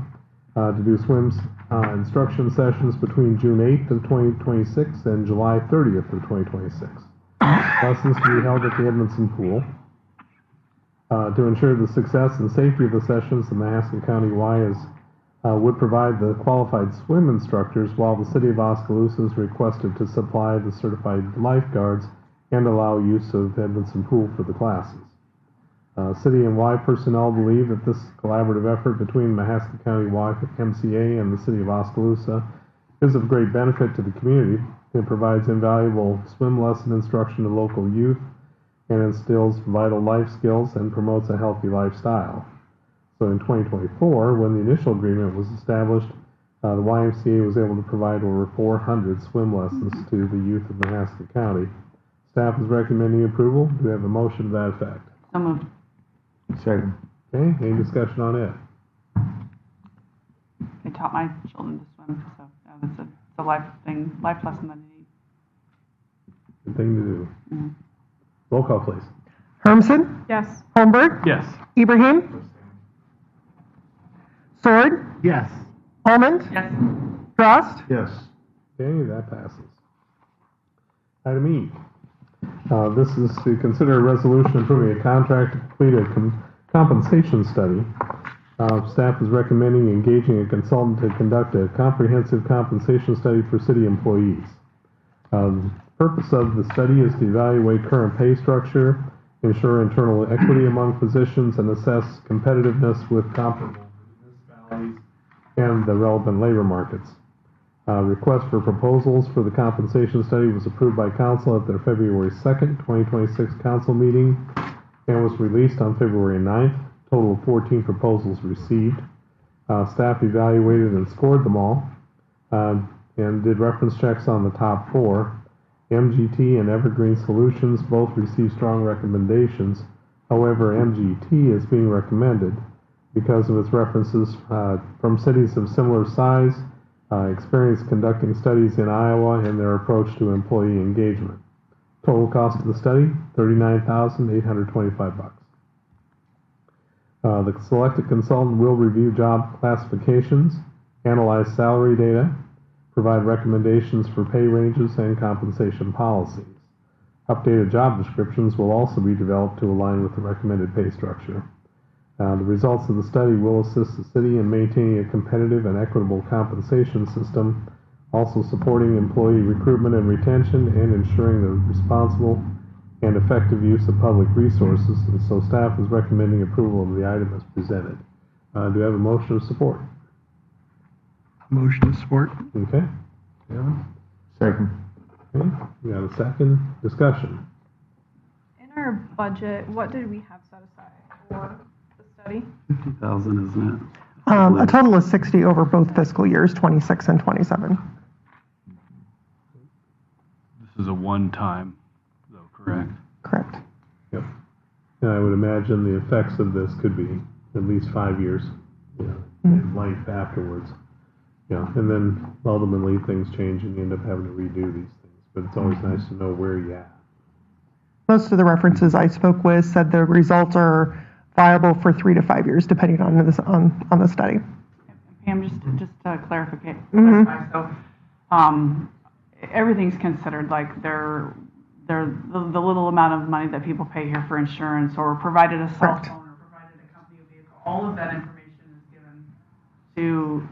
to do swims instruction sessions between June 8th of 2026 and July 30th of 2026. Lessons to be held at the Edmondson Pool. To ensure the success and safety of the sessions, the Mahaska County Y would provide the qualified swim instructors, while the City of Oskaloosa is requested to supply the certified lifeguards and allow use of Edmondson Pool for the classes. City and Y personnel believe that this collaborative effort between Mahaska County YMCA and the City of Oskaloosa is of great benefit to the community. It provides invaluable swim lesson instruction to local youth and instills vital life skills and promotes a healthy lifestyle. So in 2024, when the initial agreement was established, the YMCA was able to provide over 400 swim lessons to the youth of Mahaska County. Staff is recommending approval. Do we have a motion to that effect? So moved. Second. Okay, any discussion on it? They taught my children to swim, so it's a life lesson that I need. Good thing to do. Roll call, please. Hermsen? Yes. Holmberg? Yes. Ibrahim? Sword? Yes. Almond? Yes. Frost? Yes. Okay, that passes. Item E. This is to consider a resolution approving a contract to complete a compensation study. Staff is recommending engaging a consultant to conduct a comprehensive compensation study for city employees. The purpose of the study is to evaluate current pay structure, ensure internal equity among positions, and assess competitiveness with comparable municipalities and the relevant labor markets. Request for proposals for the compensation study was approved by council at their February 2nd, 2026 council meeting and was released on February 9th. Total of 14 proposals received. Staff evaluated and scored them all and did reference checks on the top 4. MGT and Evergreen Solutions both received strong recommendations. However, MGT is being recommended because of its references from cities of similar size, experience conducting studies in Iowa, and their approach to employee engagement. Total cost of the study, $39,825. The selected consultant will review job classifications, analyze salary data, provide recommendations for pay ranges and compensation policies. Updated job descriptions will also be developed to align with the recommended pay structure. The results of the study will assist the city in maintaining a competitive and equitable compensation system, also supporting employee recruitment and retention, and ensuring the responsible and effective use of public resources. And so staff is recommending approval of the item as presented. Do we have a motion of support? Motion to support. Okay. Kevin? Second. Okay. We got a second. Discussion. In our budget, what did we have set aside for the study? 50,000, isn't it? A total of 60 over both fiscal years, 26 and 27. This is a one-time, though, correct? Correct. Yep. And I would imagine the effects of this could be at least 5 years, in life afterwards. Yeah, and then ultimately things change and you end up having to redo these things. But it's always nice to know where you're at. Most of the references I spoke with said the results are viable for 3 to 5 years, depending on the study. Pam, just to clarify, so everything's considered, like they're the little amount of money that people pay here for insurance, or provided a cell phone, or provided a company vehicle. All of that information is given to,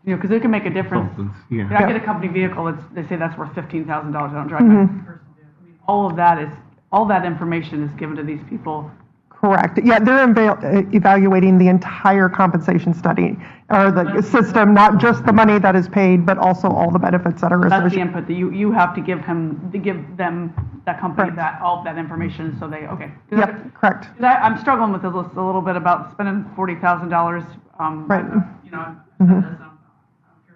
because it can make a difference. Yeah. I get a company vehicle, they say that's worth $15,000. I don't drive my personal vehicle. I mean, all that information is given to these people. Correct. Yeah, they're evaluating the entire compensation study, or the system, not just the money that is paid, but also all the benefits that are associated. That's the input that you have to give them, that company, all of that information, so they, okay. Yep, correct. I'm struggling with this a little bit about spending $40,000. Right. I'm curious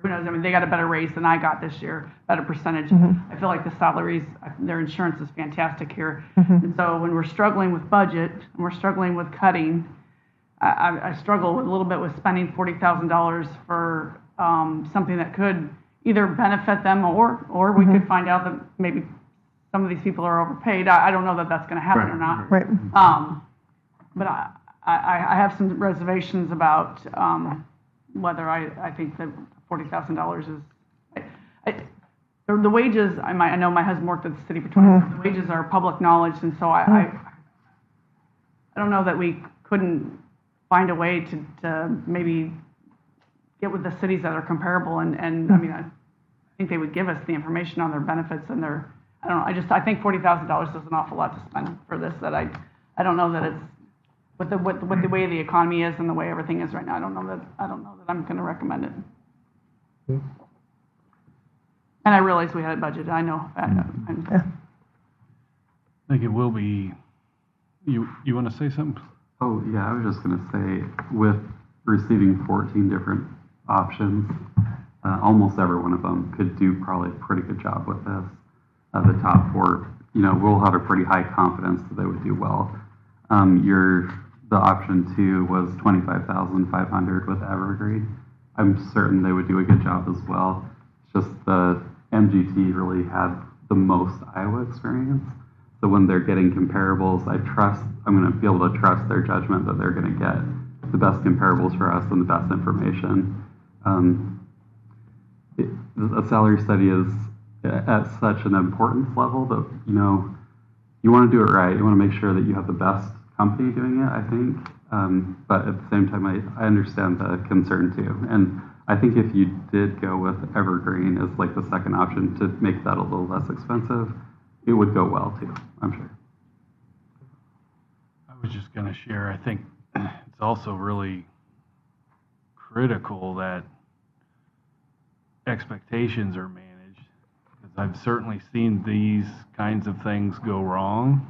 who knows, I mean, they got a better raise than I got this year, better percentage. I feel like the salaries, their insurance is fantastic here. And so when we're struggling with budget, and we're struggling with cutting, I struggle with a little bit with spending $40,000 for something that could either benefit them or we could find out that maybe some of these people are overpaid. I don't know that that's going to happen or not. Right. But I have some reservations about whether I think that $40,000 is. The wages, I know my husband worked at the city for 20 years. The wages are public knowledge, and so I don't know that we couldn't find a way to maybe get with the cities that are comparable. And I mean, I think they would give us the information on their benefits and their. I don't know. I think $40,000 is an awful lot to spend for this. That I don't know that it's with the way the economy is and the way everything is right now. I don't know that I'm going to recommend it. And I realize we had it budgeted. I know. I think it will be. You want to say something? Oh, yeah, I was just going to say, with receiving 14 different options, almost every one of them could do probably a pretty good job with this. The top four, we'll have a pretty high confidence that they would do well. The option 2 was $25,500 with Evergreen. I'm certain they would do a good job as well. It's just the MGT really had the most Iowa experience. So when they're getting comparables, I'm going to be able to trust their judgment that they're going to get the best comparables for us and the best information. A salary study is at such an importance level that, you want to do it right. You want to make sure that you have the best company doing it, I think. But at the same time, I understand the concern too. And I think if you did go with Evergreen as like the second option to make that a little less expensive, it would go well too, I'm sure. I was just going to share, I think it's also really critical that expectations are managed. Because I've certainly seen these kinds of things go wrong,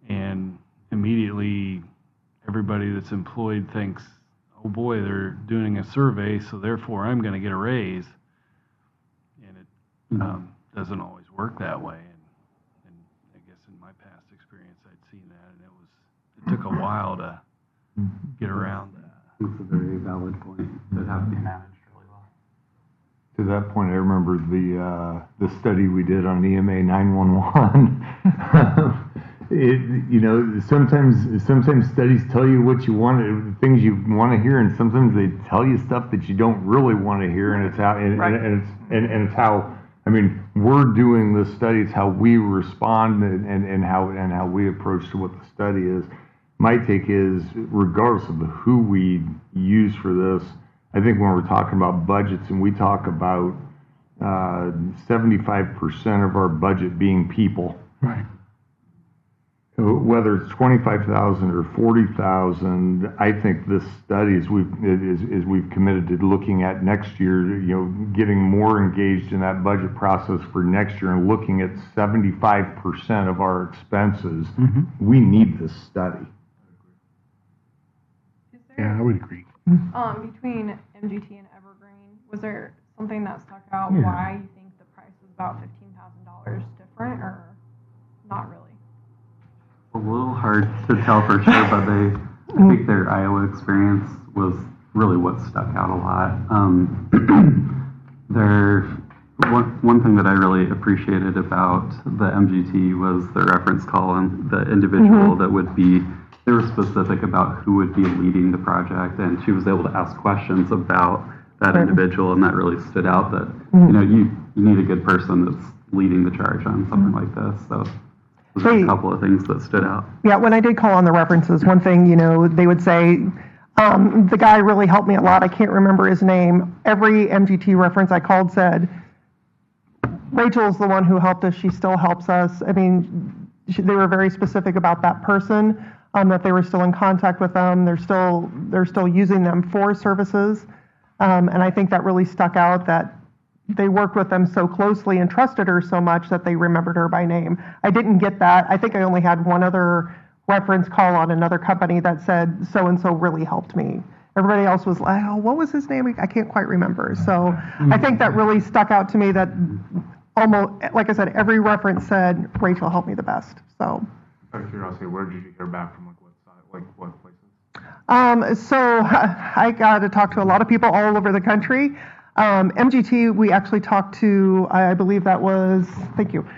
and immediately everybody that's employed thinks, oh boy, they're doing a survey, so therefore I'm going to get a raise. And it doesn't always work that way. And I guess in my past experience, I'd seen that, and it took a while to get around that. That's a very valid point. That has to be managed really well. To that point, I remember the study we did on EMA 911. Sometimes studies tell you what you want, things you want to hear, and sometimes they tell you stuff that you don't really want to hear, and it's how it's how. I mean, we're doing this study. It's how we respond and how we approach to what the study is. My take is, regardless of who we use for this, I think when we're talking about budgets and we talk about 75% of our budget being people, right? Whether it's 25,000 or 40,000, I think this study, as we've committed to looking at next year, getting more engaged in that budget process for next year and looking at 75% of our expenses, we need this study. Yeah, I would agree. Between MGT and Evergreen, was there something that stuck out why you think the price was about $15,000 different, or not really? A little hard to tell for sure, but I think their Iowa experience was really what stuck out a lot. One thing that I really appreciated about the MGT was the reference call and the individual that would be. They were specific about who would be leading the project, and she was able to ask questions about that individual, and that really stood out. That you need a good person that's leading the charge on something like this. So. There's a couple of things that stood out. Yeah, when I did call on the references, one thing, they would say, the guy really helped me a lot. I can't remember his name. Every MGT reference I called said, Rachel's the one who helped us. She still helps us. I mean, they were very specific about that person, that they were still in contact with them. They're still using them for services. And I think that really stuck out, that they worked with them so closely and trusted her so much that they remembered her by name. I didn't get that. I think I only had one other reference call on another company that said, so-and-so really helped me. Everybody else was like, oh, what was his name? I can't quite remember. So I think that really stuck out to me that almost, like I said, every reference said, Rachel helped me the best. So. Out of curiosity, where did you hear back from? Like what side? Like what places? So I got to talk to a lot of people all over the country. MGT, we actually talked to, I believe that was, thank you.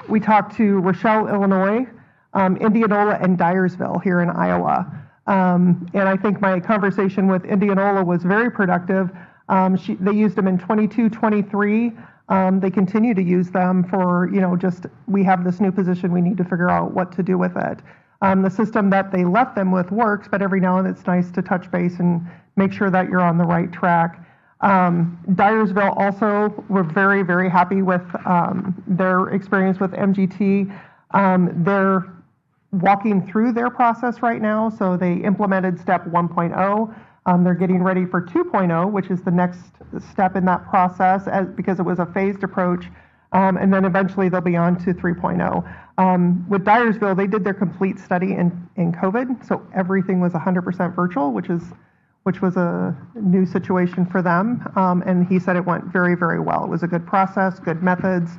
We talked to Rochelle, Illinois, Indianola, and Dyersville here in Iowa. And I think my conversation with Indianola was very productive. They used them in 22, 23. They continue to use them for, just we have this new position, we need to figure out what to do with it. The system that they left them with works, but every now and then it's nice to touch base and make sure that you're on the right track. Dyersville also, we're very, very happy with their experience with MGT. They're walking through their process right now, so they implemented step 1.0. They're getting ready for 2.0, which is the next step in that process because it was a phased approach. And then eventually they'll be on to 3.0. With Dyersville, they did their complete study in COVID, so everything was 100% virtual, which was a new situation for them. And he said it went very, very well. It was a good process, good methods,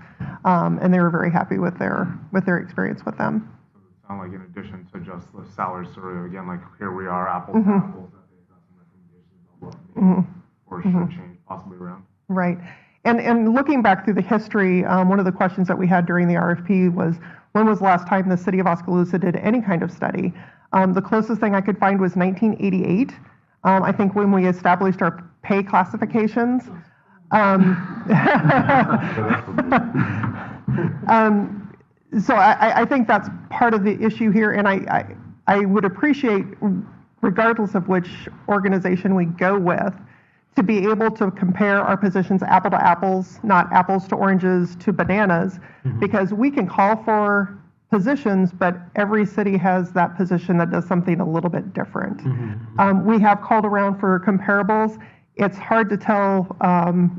and they were very happy with their experience with them. So it sounds like in addition to just the salary sort of, again, like here we are, apples to apples, that they've got some recommendations of what maybe or should change possibly around. Right. And looking back through the history, one of the questions that we had during the RFP was, when was the last time the city of Oskaloosa did any kind of study? The closest thing I could find was 1988. I think when we established our pay classifications. So I think that's part of the issue here, and I would appreciate, regardless of which organization we go with, to be able to compare our positions apple to apples, not apples to oranges to bananas, because we can call for positions, but every city has that position that does something a little bit different. We have called around for comparables. It's hard to tell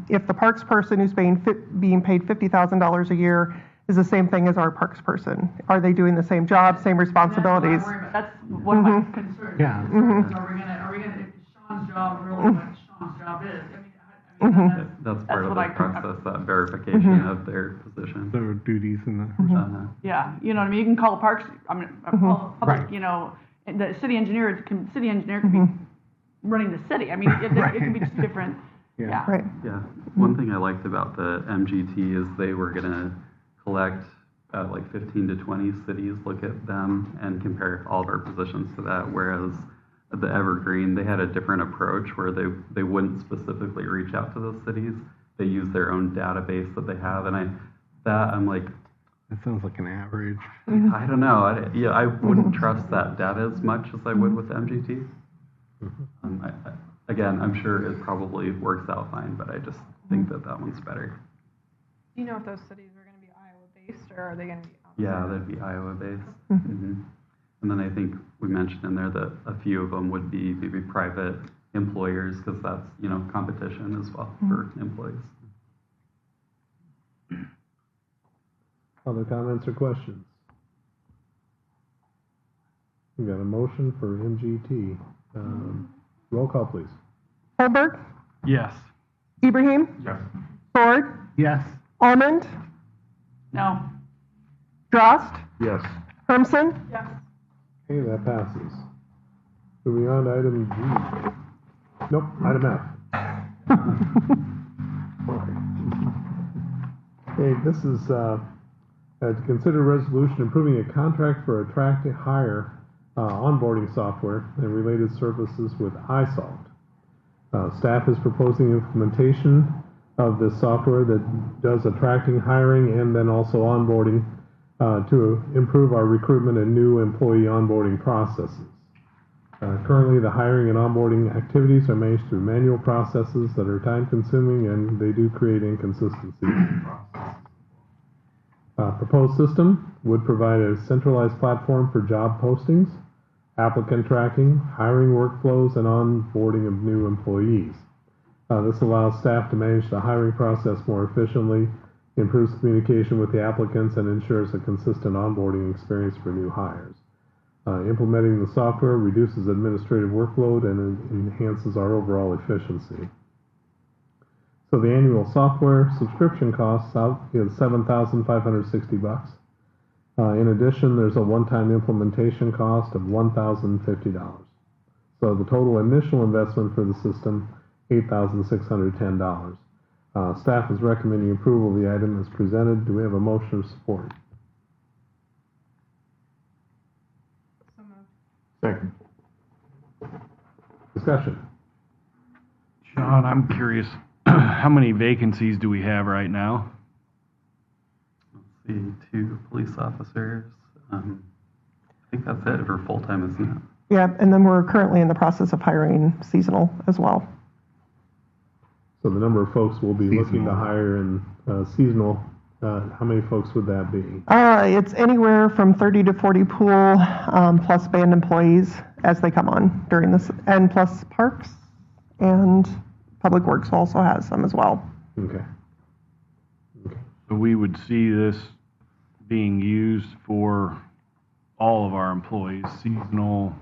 if the parks person who's being paid $50,000 a year is the same thing as our parks person. Are they doing the same job, same responsibilities? That's one of my concerns. Yeah. Are we gonna, is Sean's job really what Sean's job is? I mean, that's part of the process, that verification of their position. Their duties and the. Yeah, you know what I mean? You can call the parks, public, the city engineer can be running the city. I mean, it can be just different. Yeah. Right. Yeah. One thing I liked about the MGT is they were gonna collect like 15 to 20 cities, look at them and compare all of our positions to that, whereas the Evergreen, they had a different approach where they wouldn't specifically reach out to those cities. They use their own database that they have, and I'm like, that sounds like an average. I don't know. I wouldn't trust that data as much as I would with MGT. Again, I'm sure it probably works out fine, but I just think that one's better. Do you know if those cities are going to be Iowa-based, or are they going to be outside? Yeah, they'd be Iowa-based. And then I think we mentioned in there that a few of them would be maybe private employers, because that's, competition as well for employees. Other comments or questions? We got a motion for MGT. Roll call, please. Holberg? Yes. Ibrahim? Yes. Ford? Yes. Almond? No. Drost? Yes. Hermson? Yes. Okay, that passes. Moving on to item G. Nope, item F. Okay, this is to consider resolution improving a contract for attracting hire onboarding software and related services with iSolved. Staff is proposing implementation of this software that does attracting, hiring, and then also onboarding to improve our recruitment and new employee onboarding processes. Currently, the hiring and onboarding activities are managed through manual processes that are time-consuming, and they do create inconsistencies in the process. Proposed system would provide a centralized platform for job postings, applicant tracking, hiring workflows, and onboarding of new employees. This allows staff to manage the hiring process more efficiently, improves communication with the applicants, and ensures a consistent onboarding experience for new hires. Implementing the software reduces administrative workload and enhances our overall efficiency. So the annual software subscription costs out is $7,560. In addition, there's a one-time implementation cost of $1,050. So the total initial investment for the system, $8,610. Staff is recommending approval of the item as presented. Do we have a motion of support? So moved. Second. Discussion. Sean, I'm curious, how many vacancies do we have right now? Let's see, 2 police officers. I think that's it for full-time, isn't it? Yeah, and then we're currently in the process of hiring seasonal as well. So the number of folks we'll be looking to hire in seasonal, how many folks would that be? It's anywhere from 30 to 40 pool, plus band employees as they come on during this, and plus parks, and Public Works also has some as well. Okay. So we would see this being used for all of our employees, seasonal,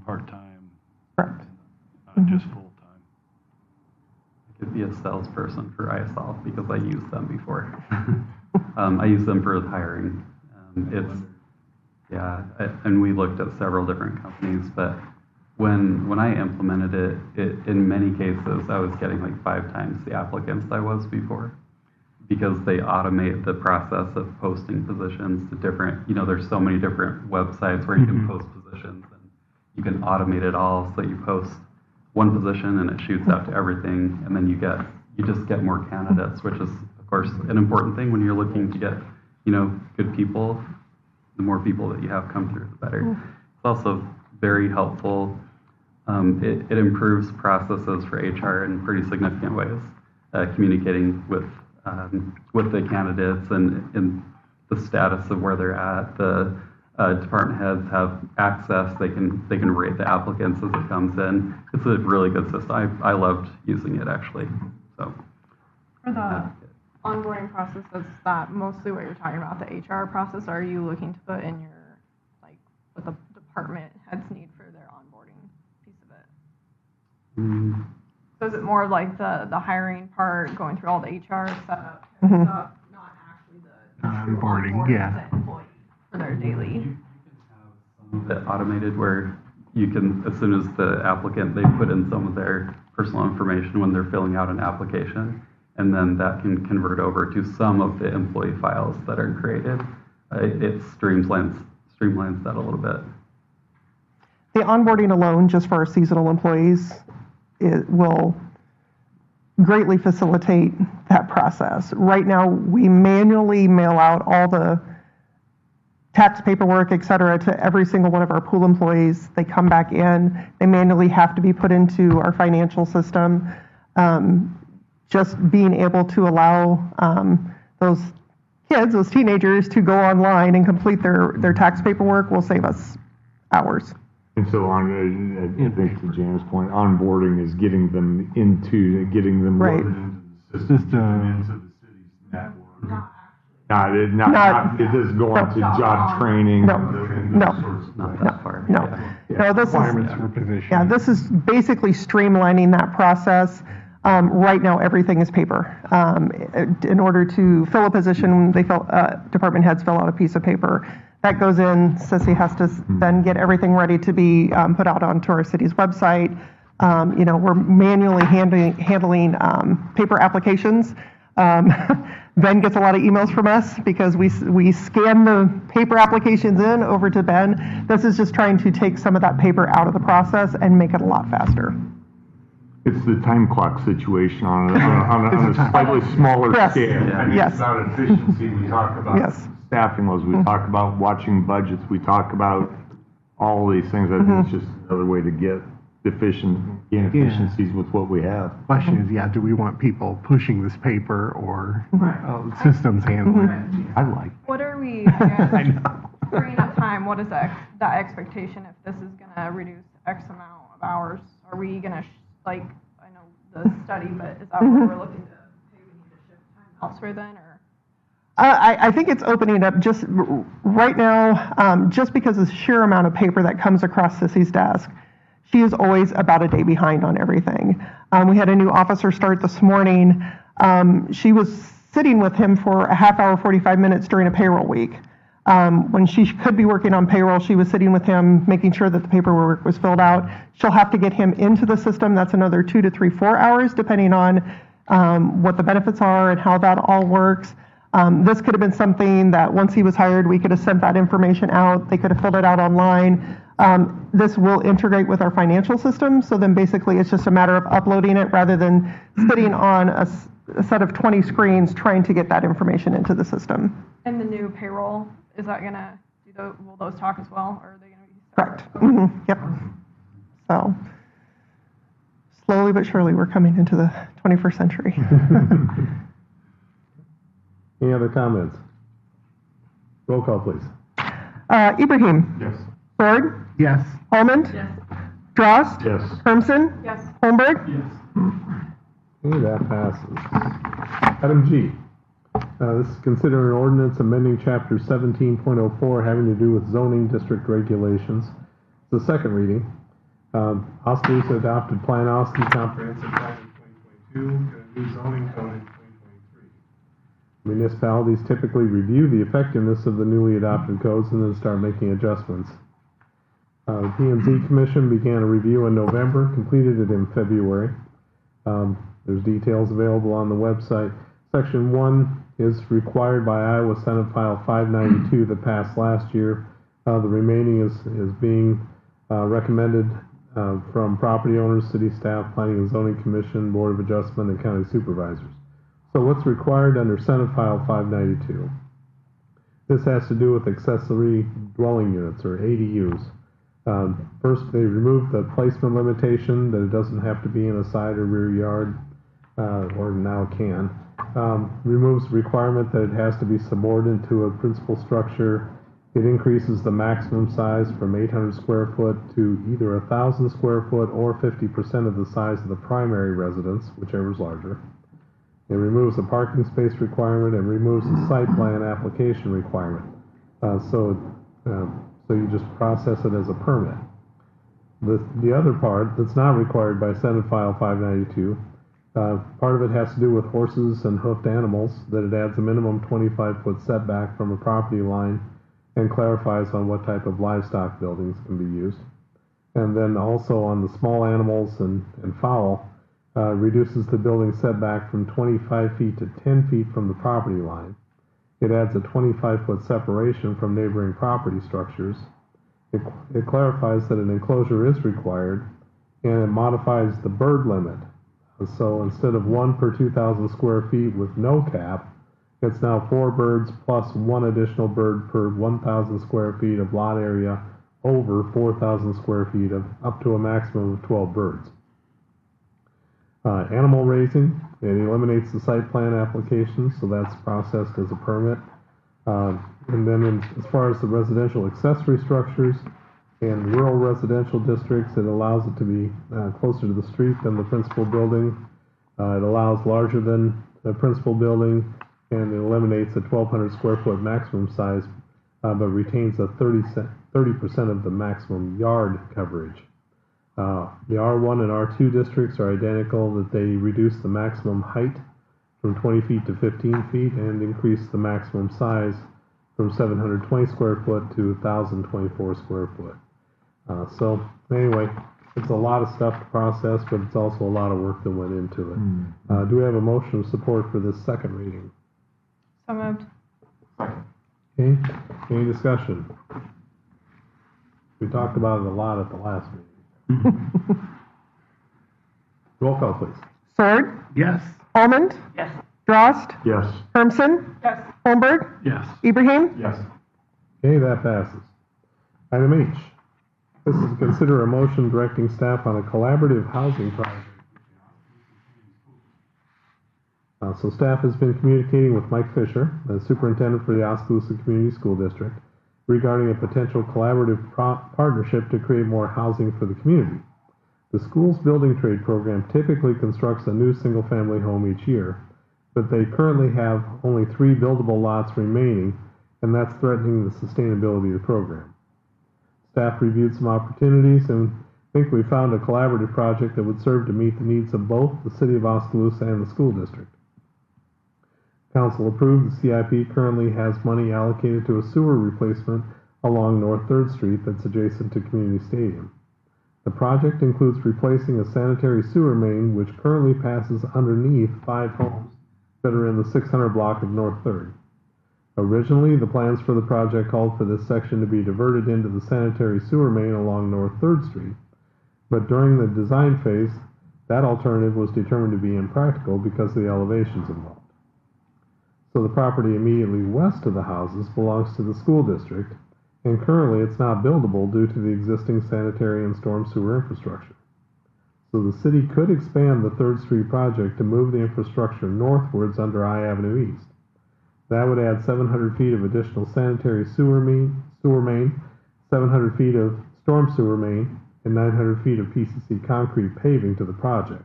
part-time, Correct. not just full-time. I could be a salesperson for ISOL because I used them before. I use them for hiring. And we looked at several different companies, but when I implemented it, in many cases, I was getting like 5 times the applicants I was before, because they automate the process of posting positions to different, there's so many different websites where you can post positions, and you can automate it all, so you post one position and it shoots out to everything, and then you just get more candidates, which is of course an important thing when you're looking to get, good people. The more people that you have come through, the better. It's also very helpful. It improves processes for HR in pretty significant ways, communicating with the candidates and the status of where they're at. The department heads have access. They can rate the applicants as it comes in. It's a really good system. I loved using it, actually. So For the onboarding process, is that mostly what you're talking about, the HR process? Are you looking to put in your, like, what the department heads need for their onboarding piece of it? So is it more like the hiring part, going through all the HR setup and stuff, not actually the onboarding, yeah. the employee for their daily? That automated where you can, as soon as the applicant, they put in some of their personal information when they're filling out an application, and then that can convert over to some of the employee files that are created. It streamlines that a little bit. The onboarding alone, just for our seasonal employees, it will greatly facilitate that process. Right now, we manually mail out all the tax paperwork, et cetera, to every single one of our pool employees. They come back in, they manually have to be put into our financial system. Just being able to allow those kids, those teenagers, to go online and complete their tax paperwork will save us hours. And so I think to Jan's point, onboarding is getting them Right. loaded into the system, into the city's network. It doesn't go on to job training. Requirements for position. Yeah, this is basically streamlining that process. Right now, everything is paper. In order to fill a position, department heads fill out a piece of paper. That goes in, Sissy has to then get everything ready to be put out onto our city's website. We're manually handling paper applications. Ben gets a lot of emails from us because we scan the paper applications in over to Ben. This is just trying to take some of that paper out of the process and make it a lot faster. It's the time clock situation on a slightly smaller scale. Yes. It's about efficiency. We talk about staffing laws. We talk about watching budgets. We talk about all these things. I think it's just another way to get efficiencies with what we have. The question is, do we want people pushing this paper or systems handling it? I like. What are we, during that time, what is that expectation if this is going to reduce X amount of hours? Are we going to, I know the study, but is that what we're looking to, hey, we need to shift time elsewhere then, or? I think it's opening up just right now, just because of the sheer amount of paper that comes across Sissy's desk. She is always about a day behind on everything. We had a new officer start this morning. She was sitting with him for a half hour, 45 minutes during a payroll week. When she could be working on payroll, she was sitting with him, making sure that the paperwork was filled out. She'll have to get him into the system. That's another 2 to 3, 4 hours, depending on what the benefits are and how that all works. This could have been something that once he was hired, we could have sent that information out. They could have filled it out online. This will integrate with our financial system. So then basically it's just a matter of uploading it rather than sitting on a set of 20 screens trying to get that information into the system. And the new payroll, is that gonna do will those talk as well, or are they gonna be separate? Correct. Mm-hmm. Yep. So slowly but surely we're coming into the 21st century. Any other comments? Roll call, please. Ibrahim? Yes. Ford? Yes. Almond? Yes. Drost? Yes. Hermson? Yes. Holmberg? Yes. Okay, that passes. Item G. This is consider an ordinance amending chapter 17.04 having to do with zoning district regulations. It's the second reading. Oskaloosa adopted Plan Oski Comprehensive Plan in 2022 and a new zoning code in 2023. Municipalities typically review the effectiveness of the newly adopted codes and then start making adjustments. The P&Z Commission began a review in November, completed it in February. There's details available on the website. Section 1 is required by Iowa Senate File 592 that passed last year. The remaining is being recommended from property owners, city staff, planning and zoning commission, board of adjustment, and county supervisors. So what's required under Senate File 592? This has to do with accessory dwelling units, or ADUs. First, they removed the placement limitation that it doesn't have to be in a side or rear yard, or now can. Removes the requirement that it has to be subordinate to a principal structure. It increases the maximum size from 800 square foot to either 1,000 square foot or 50% of the size of the primary residence, whichever is larger. It removes the parking space requirement and removes the site plan application requirement. So you just process it as a permit. The other part that's not required by Senate File 592, part of it has to do with horses and hoofed animals, that it adds a minimum 25-foot setback from a property line and clarifies on what type of livestock buildings can be used. And then also on the small animals and fowl, reduces the building setback from 25 feet to 10 feet from the property line. It adds a 25-foot separation from neighboring property structures. It clarifies that an enclosure is required, and it modifies the bird limit. So instead of 1 per 2,000 square feet with no cap, it's now 4 birds plus 1 additional bird per 1,000 square feet of lot area over 4,000 square feet of up to a maximum of 12 birds. Animal raising, it eliminates the site plan application, so that's processed as a permit. And then as far as the residential accessory structures and rural residential districts, it allows it to be closer to the street than the principal building. It allows larger than the principal building, and it eliminates a 1,200 square foot maximum size, but retains a 30% of the maximum yard coverage. The R1 and R2 districts are identical, that they reduce the maximum height from 20 feet to 15 feet and increase the maximum size from 720 square foot to 1,024 square foot. So anyway, it's a lot of stuff to process, but it's also a lot of work that went into it. Do we have a motion of support for this second reading? So moved. Okay, any discussion? We talked about it a lot at the last meeting. Roll call, please. Sword? Yes. Almond? Yes. Drost? Yes. Hermson? Yes. Holmberg? Yes. Ibrahim? Yes. Okay, that passes. Item H. This is to consider a motion directing staff on a collaborative housing project. So staff has been communicating with Mike Fisher, the superintendent for the Oskaloosa Community School District, regarding a potential collaborative partnership to create more housing for the community. The school's building trade program typically constructs a new single-family home each year. but they currently have only 3 buildable lots remaining, and that's threatening the sustainability of the program. Staff reviewed some opportunities and think we found a collaborative project that would serve to meet the needs of both the City of Oskaloosa and the school district. Council approved the CIP currently has money allocated to a sewer replacement along North 3rd Street that's adjacent to Community Stadium. The project includes replacing a sanitary sewer main which currently passes underneath 5 homes that are in the 600 block of North 3rd. Originally, the plans for the project called for this section to be diverted into the sanitary sewer main along North 3rd Street, but during the design phase, that alternative was determined to be impractical because of the elevations involved. So the property immediately west of the houses belongs to the school district, and currently it's not buildable due to the existing sanitary and storm sewer infrastructure. So the city could expand the 3rd Street project to move the infrastructure northwards under I Avenue East. That would add 700 feet of additional sanitary sewer main, 700 feet of storm sewer main, and 900 feet of PCC concrete paving to the project.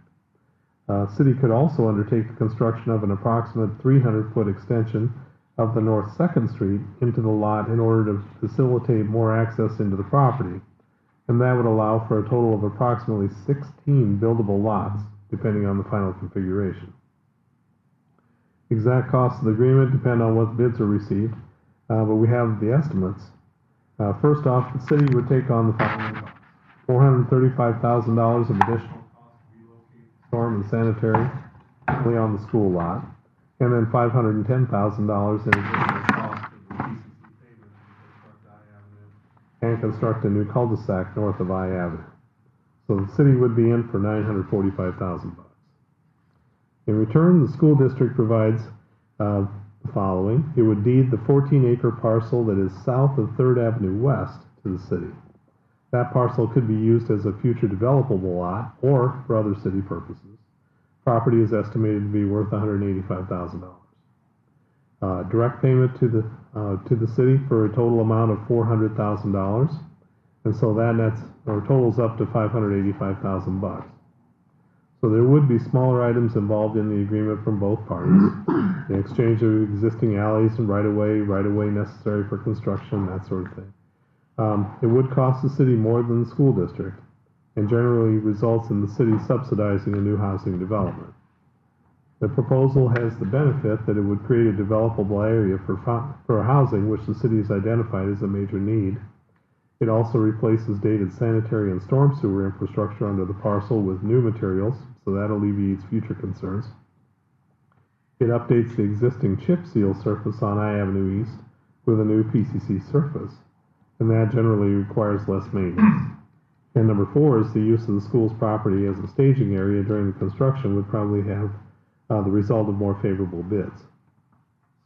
City could also undertake the construction of an approximate 300-foot extension of the North 2nd Street into the lot in order to facilitate more access into the property, and that would allow for a total of approximately 16 buildable lots, depending on the final configuration. Exact costs of the agreement depend on what bids are received, but we have the estimates. First off, the city would take on the following costs: $435,000 of additional costs to relocate the storm and sanitary only on the school lot, and then $510,000 in additional costs for the PCC pavement to construct I Avenue and construct a new cul-de-sac north of I Avenue. So the city would be in for $945,000. In return, the school district provides the following. It would deed the 14-acre parcel that is south of 3rd Avenue West to the city. That parcel could be used as a future developable lot or for other city purposes. Property is estimated to be worth $185,000. Direct payment to the city for a total amount of $400,000, and so that nets or totals up to $585,000. So there would be smaller items involved in the agreement from both parties. The exchange of existing alleys and right-of-way necessary for construction, that sort of thing. It would cost the city more than the school district, and generally results in the city subsidizing a new housing development. The proposal has the benefit that it would create a developable area for housing, which the city has identified as a major need. It also replaces dated sanitary and storm sewer infrastructure under the parcel with new materials, so that alleviates future concerns. It updates the existing chip seal surface on I Avenue East with a new PCC surface, and that generally requires less maintenance. And number 4 is the use of the school's property as a staging area during the construction would probably have the result of more favorable bids.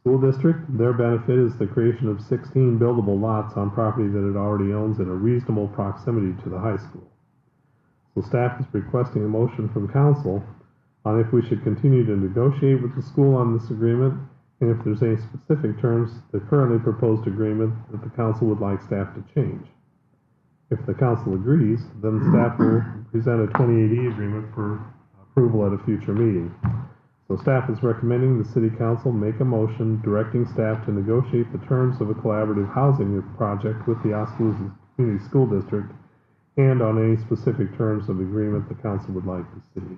School district, their benefit is the creation of 16 buildable lots on property that it already owns in a reasonable proximity to the high school. So staff is requesting a motion from council on if we should continue to negotiate with the school on this agreement, and if there's any specific terms the currently proposed agreement that the council would like staff to change. If the council agrees, then staff will present a 2080 agreement for approval at a future meeting. So staff is recommending the city council make a motion directing staff to negotiate the terms of a collaborative housing project with the Oskaloosa Community School District and on any specific terms of agreement the council would like to see.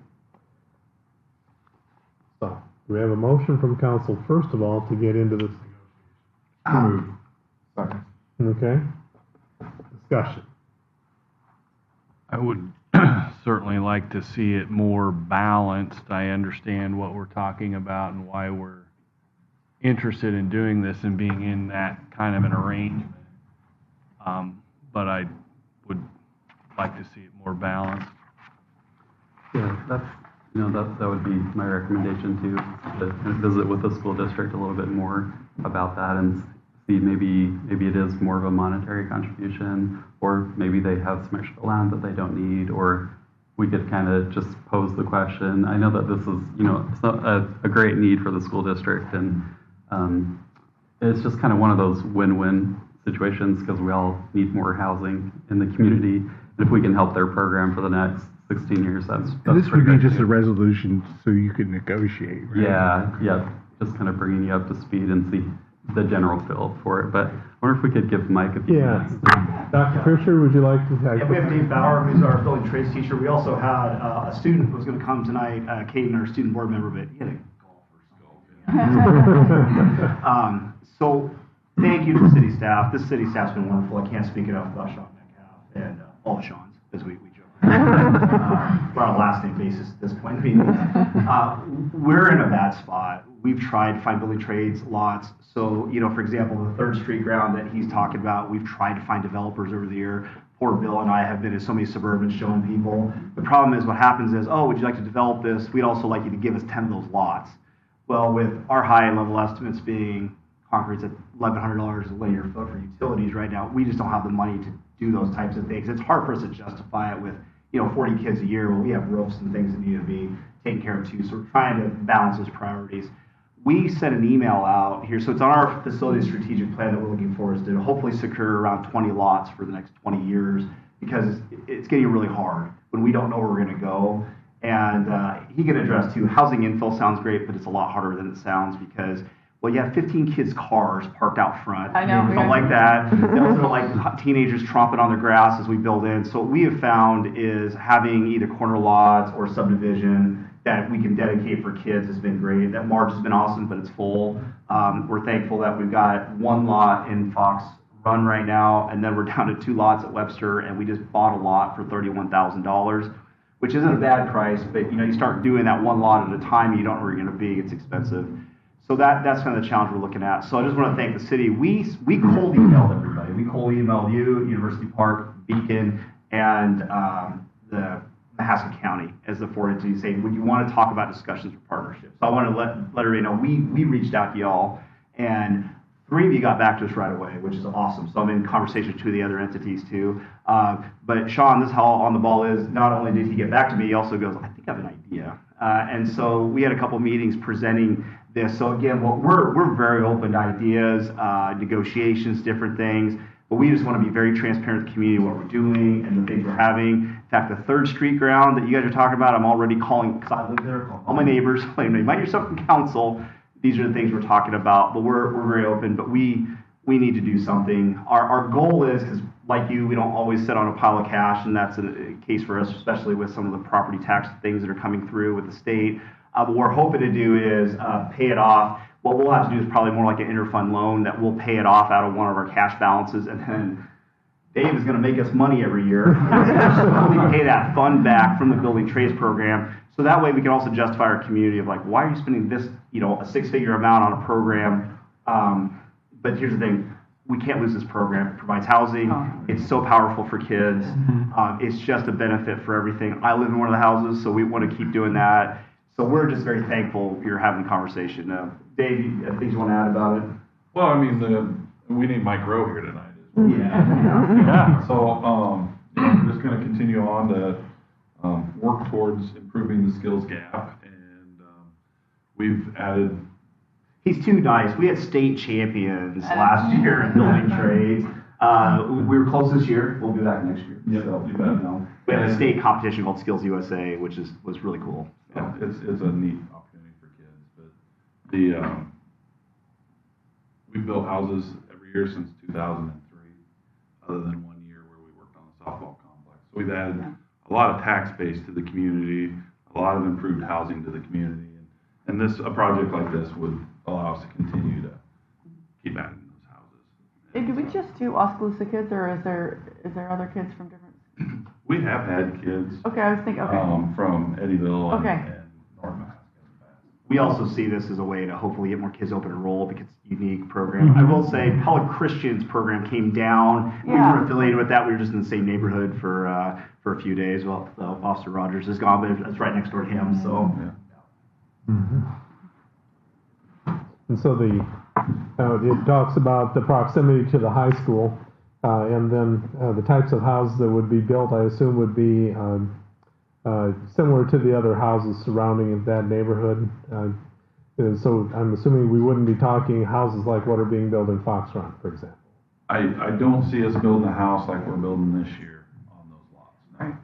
So, do we have a motion from council, first of all, to get into this negotiation? Second. Okay. Discussion. I would certainly like to see it more balanced. I understand what we're talking about and why we're interested in doing this and being in that kind of an arrangement. But I would like to see it more balanced. Yeah, that would be my recommendation too, to visit with the school district a little bit more about that and see maybe it is more of a monetary contribution, or maybe they have some extra land that they don't need, or we could kind of just pose the question. I know that this is, it's a great need for the school district, and it's just kind of one of those win-win situations because we all need more housing in the community. And if we can help their program for the next 16 years, that's And this would pretty be great just a too. resolution so you can negotiate, right? Yeah, just kind of bringing you up to speed and see the general feel for it. But I wonder if we could give Mike a few Yeah. minutes. Dr. Fisher, would you like to? Yeah, we have Dave Bauer, who's our building trades teacher. We also had a student who was going to come tonight, Caden, our student board member, but he had a golf or something. So thank you to the city staff. This city staff's been wonderful. I can't speak enough about Sean Metcalf and all the Seans, as we joke. We're on a last name basis at this point. We're in a bad spot. We've tried to find building trades lots. So, for example, the 3rd Street ground that he's talking about, we've tried to find developers over the year. Poor Bill and I have been to so many Suburbans showing people. The problem is what happens is, oh, would you like to develop this? We'd also like you to give us 10 of those lots. Well, with our high level estimates being concrete's at $1,100 a linear foot for utilities right now, we just don't have the money to do those types of things. It's hard for us to justify it with 40 kids a year. Well, we have roofs and things that need to be taken care of too. So we're trying to balance those priorities. We sent an email out here, so it's on our facility strategic plan that we're looking for is to hopefully secure around 20 lots for the next 20 years because it's getting really hard when we don't know where we're going to go. And he can address too, housing infill sounds great, but it's a lot harder than it sounds because, well, you have 15 kids' cars parked out front. I know. They don't like that. They also don't like teenagers tromping on their grass as we build in. So what we have found is having either corner lots or subdivision that we can dedicate for kids has been great. That March has been awesome, but it's full. We're thankful that we've got 1 lot in Fox Run right now, and then we're down to 2 lots at Webster, and we just bought a lot for $31,000, which isn't a bad price, but you start doing that 1 lot at a time, you don't know where you're going to be. It's expensive. So that's kind of the challenge we're looking at. So I just want to thank the city. We cold emailed everybody. We cold emailed you, University Park, Beacon, and the Mahaska County as the 4 entities saying, would you want to talk about discussions for partnerships? So I want to let everybody know we reached out to y'all, and 3 of you got back to us right away, which is awesome. So I'm in conversation with 2 of the other entities too. But Sean, this is how on the ball is. Not only did he get back to me, he also goes, I think I have an idea. And so we had a couple meetings presenting this. So again, we're very open to ideas, negotiations, different things. But we just want to be very transparent with the community, what we're doing and the things we're having. In fact, the 3rd Street ground that you guys are talking about, I'm already calling, because I live there, calling all my neighbors, saying, invite yourself in council. These are the things we're talking about, but we're very open, but we need to do something. Our goal is, because like you, we don't always sit on a pile of cash, and that's a case for us, especially with some of the property tax things that are coming through with the state. What we're hoping to do is pay it off. What we'll have to do is probably more like an interfund loan that we'll pay it off out of one of our cash balances, and then Dave is going to make us money every year. We pay that fund back from the building trades program. So that way we can also justify our community of like, why are you spending this, a 6-figure amount on a program? But here's the thing, we can't lose this program. It provides housing. It's so powerful for kids. It's just a benefit for everything. I live in one of the houses, so we want to keep doing that. So we're just very thankful you're having the conversation. Dave, things you want to add about it? Well, I mean, we need Mike Rowe here tonight. Yeah. So, we're just going to continue on to work towards improving the skills gap, and we've added. He's too nice. We had state champions last year in building trades. We were close this year. We'll be back next year. Yeah, so, you bet. We had a state competition called Skills USA, which was really cool. Yeah, it's a neat opportunity for kids. But we've built houses every year since 2003, other than 1 year where we worked on the softball complex. So we've added a lot of tax base to the community, a lot of improved housing to the community, and a project like this would allow us to continue to keep adding those houses. Hey, do we just do Oskaloosa kids, or is there other kids from different? We have had kids. Okay, I was thinking. Okay. From Eddyville and North Mahaska. We also see this as a way to hopefully get more kids open enroll because it's a unique program. I will say, Public Christian's program came down. We were affiliated with that. We were just in the same neighborhood for a few days. Well, Officer Rogers is gone, but it's right next door to him. So. And so it talks about the proximity to the high school, and then the types of houses that would be built, I assume, would be similar to the other houses surrounding that neighborhood. So I'm assuming we wouldn't be talking houses like what are being built in Fox Run, for example. I don't see us building a house like we're building this year on those lots.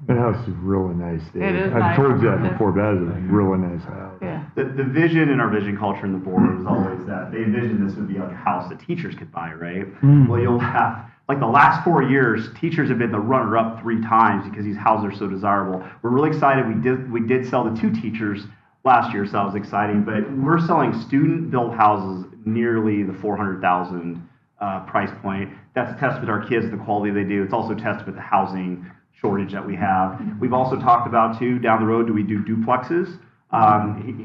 The house is really nice, Dave. It is I've nice. told you that before, but that is a really nice house. Yeah. The vision in our vision culture in the board was always that they envisioned this would be like a house that teachers could buy, right? Well, you'll have, like the last 4 years, teachers have been the runner-up 3 times because these houses are so desirable. We're really excited. We did sell the 2 teachers last year, so that was exciting. But we're selling student-built houses nearly the $400,000 price point. That's a testament to our kids, the quality they do. It's also a testament to the housing shortage that we have. We've also talked about too, down the road, do we do duplexes?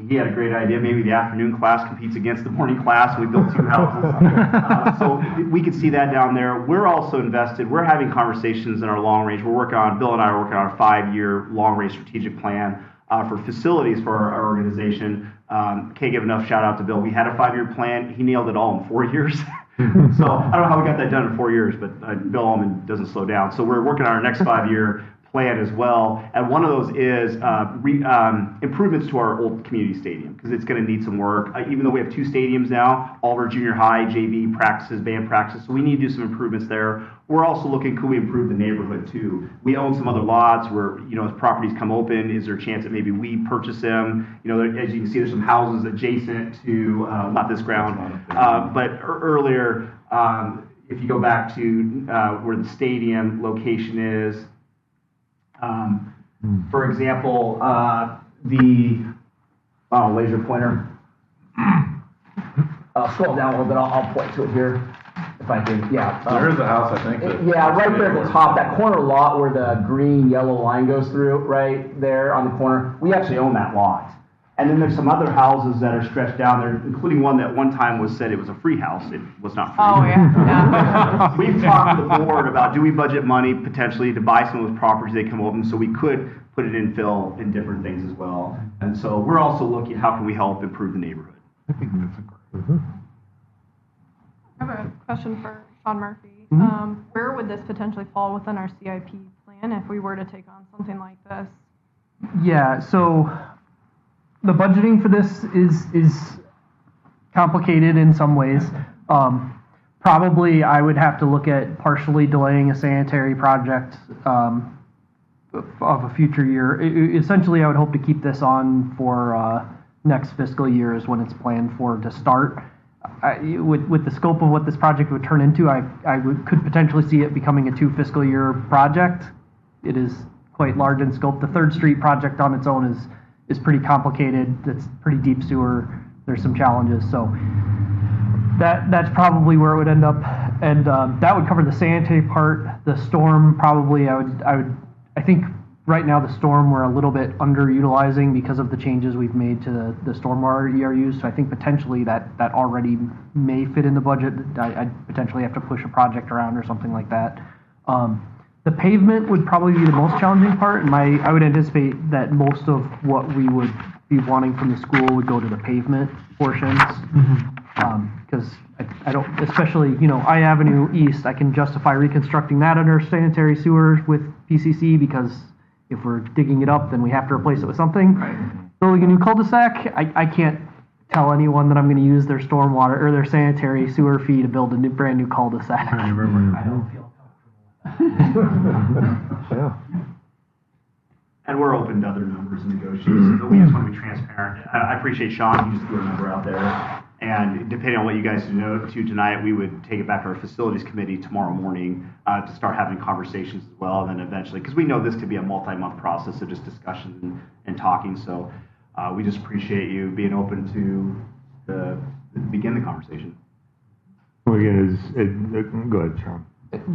He had a great idea. Maybe the afternoon class competes against the morning class. We built 2 houses. So we could see that down there. We're also invested. We're having conversations in our long range. Bill and I are working on a 5-year long range strategic plan for facilities for our organization. Can't give enough shout out to Bill. We had a 5-year plan. He nailed it all in 4 years. So I don't know how we got that done in 4 years, but Bill Allman doesn't slow down. So we're working on our next 5-year plan as well. And one of those is improvements to our old community stadium, because it's going to need some work. Even though we have 2 stadiums now, all of our junior high, JV practices, band practices, so we need to do some improvements there. We're also looking, could we improve the neighborhood too? We own some other lots where, as properties come open, is there a chance that maybe we purchase them? As you can see, there's some houses adjacent to, not this ground, but earlier, if you go back to where the stadium location is, for example, the laser pointer. Scroll down a little bit. I'll point to it here if I can. Yeah. There's a house, I think. Yeah, right there at the top, that corner lot where the green yellow line goes through, right there on the corner. We actually own that lot. And then there's some other houses that are stretched down there, including one that one time said it was a free house. It was not free. Oh, yeah. We've talked to the board about, do we budget money potentially to buy some of those properties they come open, so we could put it in fill in different things as well. And so we're also looking at how can we help improve the neighborhood. I think that's a great. I have a question for Sean Murphy. Where would this potentially fall within our CIP plan if we were to take on something like this? Yeah, so the budgeting for this is complicated in some ways. Probably I would have to look at partially delaying a sanitary project of a future year. Essentially, I would hope to keep this on for next fiscal year is when it's planned for to start. With the scope of what this project would turn into, could potentially see it becoming a 2 fiscal year project. It is quite large in scope. The 3rd Street project on its own is pretty complicated. It's pretty deep sewer. There's some challenges. So that's probably where it would end up. And that would cover the sanitary part. The storm, probably I think right now the storm we're a little bit underutilizing because of the changes we've made to the stormwater ERUs. So I think potentially that already may fit in the budget. I'd potentially have to push a project around or something like that. The pavement would probably be the most challenging part, and I would anticipate that most of what we would be wanting from the school would go to the pavement portions. Because I don't, especially, I Avenue East, I can justify reconstructing that under sanitary sewers with PCC, because if we're digging it up, then we have to replace it with something. Building a new cul-de-sac, I can't tell anyone that I'm going to use their stormwater or their sanitary sewer fee to build a brand new cul-de-sac. I don't feel Yeah. And we're open to other numbers and negotiations, but we just want to be transparent. I appreciate Sean, you just threw a number out there. And depending on what you guys do tonight, we would take it back to our facilities committee tomorrow morning to start having conversations as well. And then eventually, because we know this could be a multi-month process of just discussion and talking. So we just appreciate you being open to begin the conversation. Well, again, go ahead, Sean.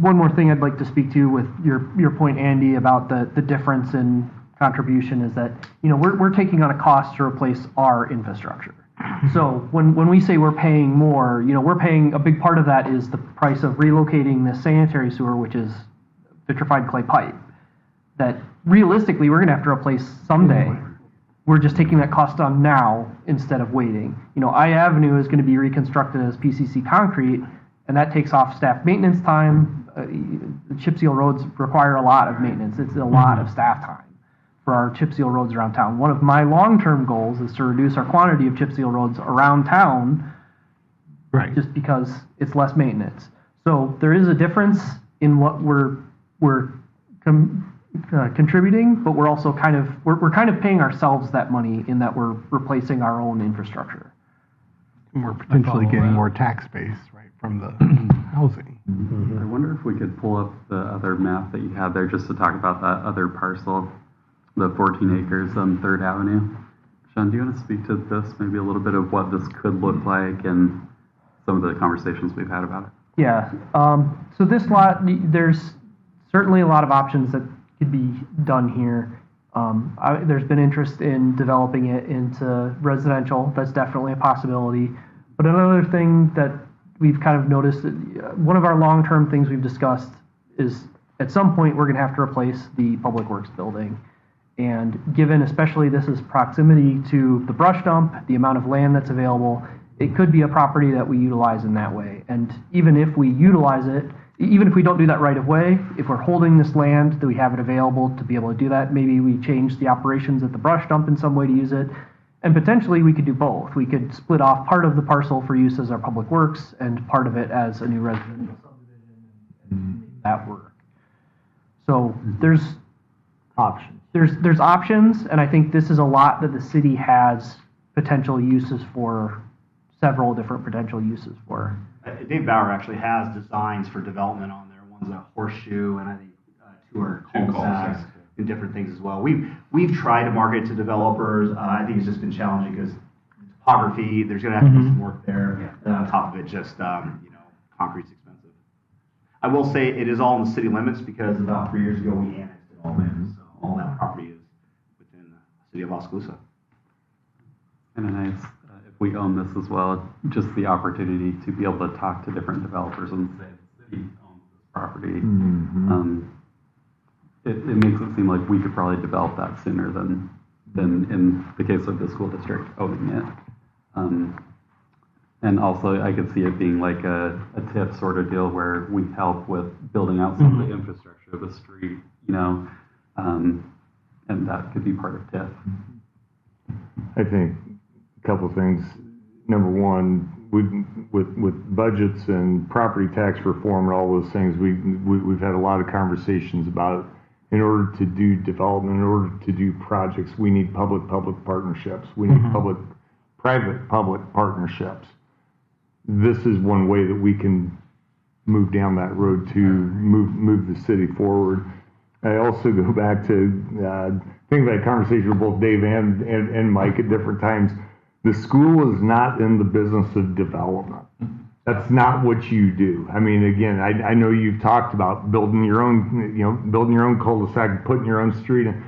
One more thing I'd like to speak to with your point, Andy, about the difference in contribution is that, we're taking on a cost to replace our infrastructure. So when we say we're paying more, we're paying, a big part of that is the price of relocating the sanitary sewer, which is vitrified clay pipe, that realistically we're going to have to replace someday. We're just taking that cost on now instead of waiting. I Avenue is going to be reconstructed as PCC concrete, and that takes off staff maintenance time. Chip seal roads require a lot of maintenance. It's a lot of staff time for our chip seal roads around town. One of my long-term goals is to reduce our quantity of chip seal roads around town, right? Just because it's less maintenance. So there is a difference in what we're contributing, but we're also we're kind of paying ourselves that money in that we're replacing our own infrastructure. And we're potentially getting more tax base, right, from the housing. I wonder if we could pull up the other map that you had there just to talk about that other parcel, the 14 acres on 3rd Avenue. Sean, do you want to speak to this, maybe a little bit of what this could look like and some of the conversations we've had about it? Yeah, so this lot, there's certainly a lot of options that could be done here. There's been interest in developing it into residential. That's definitely a possibility. But another thing that we've kind of noticed, one of our long-term things we've discussed is at some point we're going to have to replace the Public Works building. And given especially this is proximity to the brush dump, the amount of land that's available, it could be a property that we utilize in that way. And even if we utilize it, even if we don't do that right away, if we're holding this land, that we have it available to be able to do that, maybe we change the operations at the brush dump in some way to use it. And potentially we could do both. We could split off part of the parcel for use as our public works and part of it as a new residential subdivision and make that work. So there's options. There's options, and I think this is a lot that the city has potential uses for, several different potential uses for. Dave Bauer actually has designs for development on there. One's a horseshoe, and I think two are cul-de-sacs and different things as well. We've tried to market it to developers. I think it's just been challenging because topography, there's going to have to be some work there. And on top of it, just concrete's expensive. I will say it is all in the city limits because about 3 years ago we annexed it all in. So all that property is within the city of Oskaloosa. And a nice, if we own this as well, just the opportunity to be able to talk to different developers and say the city owns this property. It makes it seem like we could probably develop that sooner than in the case of the school district owning it. And also I could see it being like a TIF sort of deal where we help with building out some of the infrastructure of the street, and that could be part of TIF. I think a couple of things. Number one, with budgets and property tax reform and all those things, we've had a lot of conversations about, in order to do development, in order to do projects, we need public-public partnerships. We need private-public partnerships. This is one way that we can move down that road to move the city forward. I also go back to think about a conversation with both Dave and Mike at different times. The school is not in the business of development. That's not what you do. I mean, again, I know you've talked about building your own, building your own cul-de-sac, putting your own street in.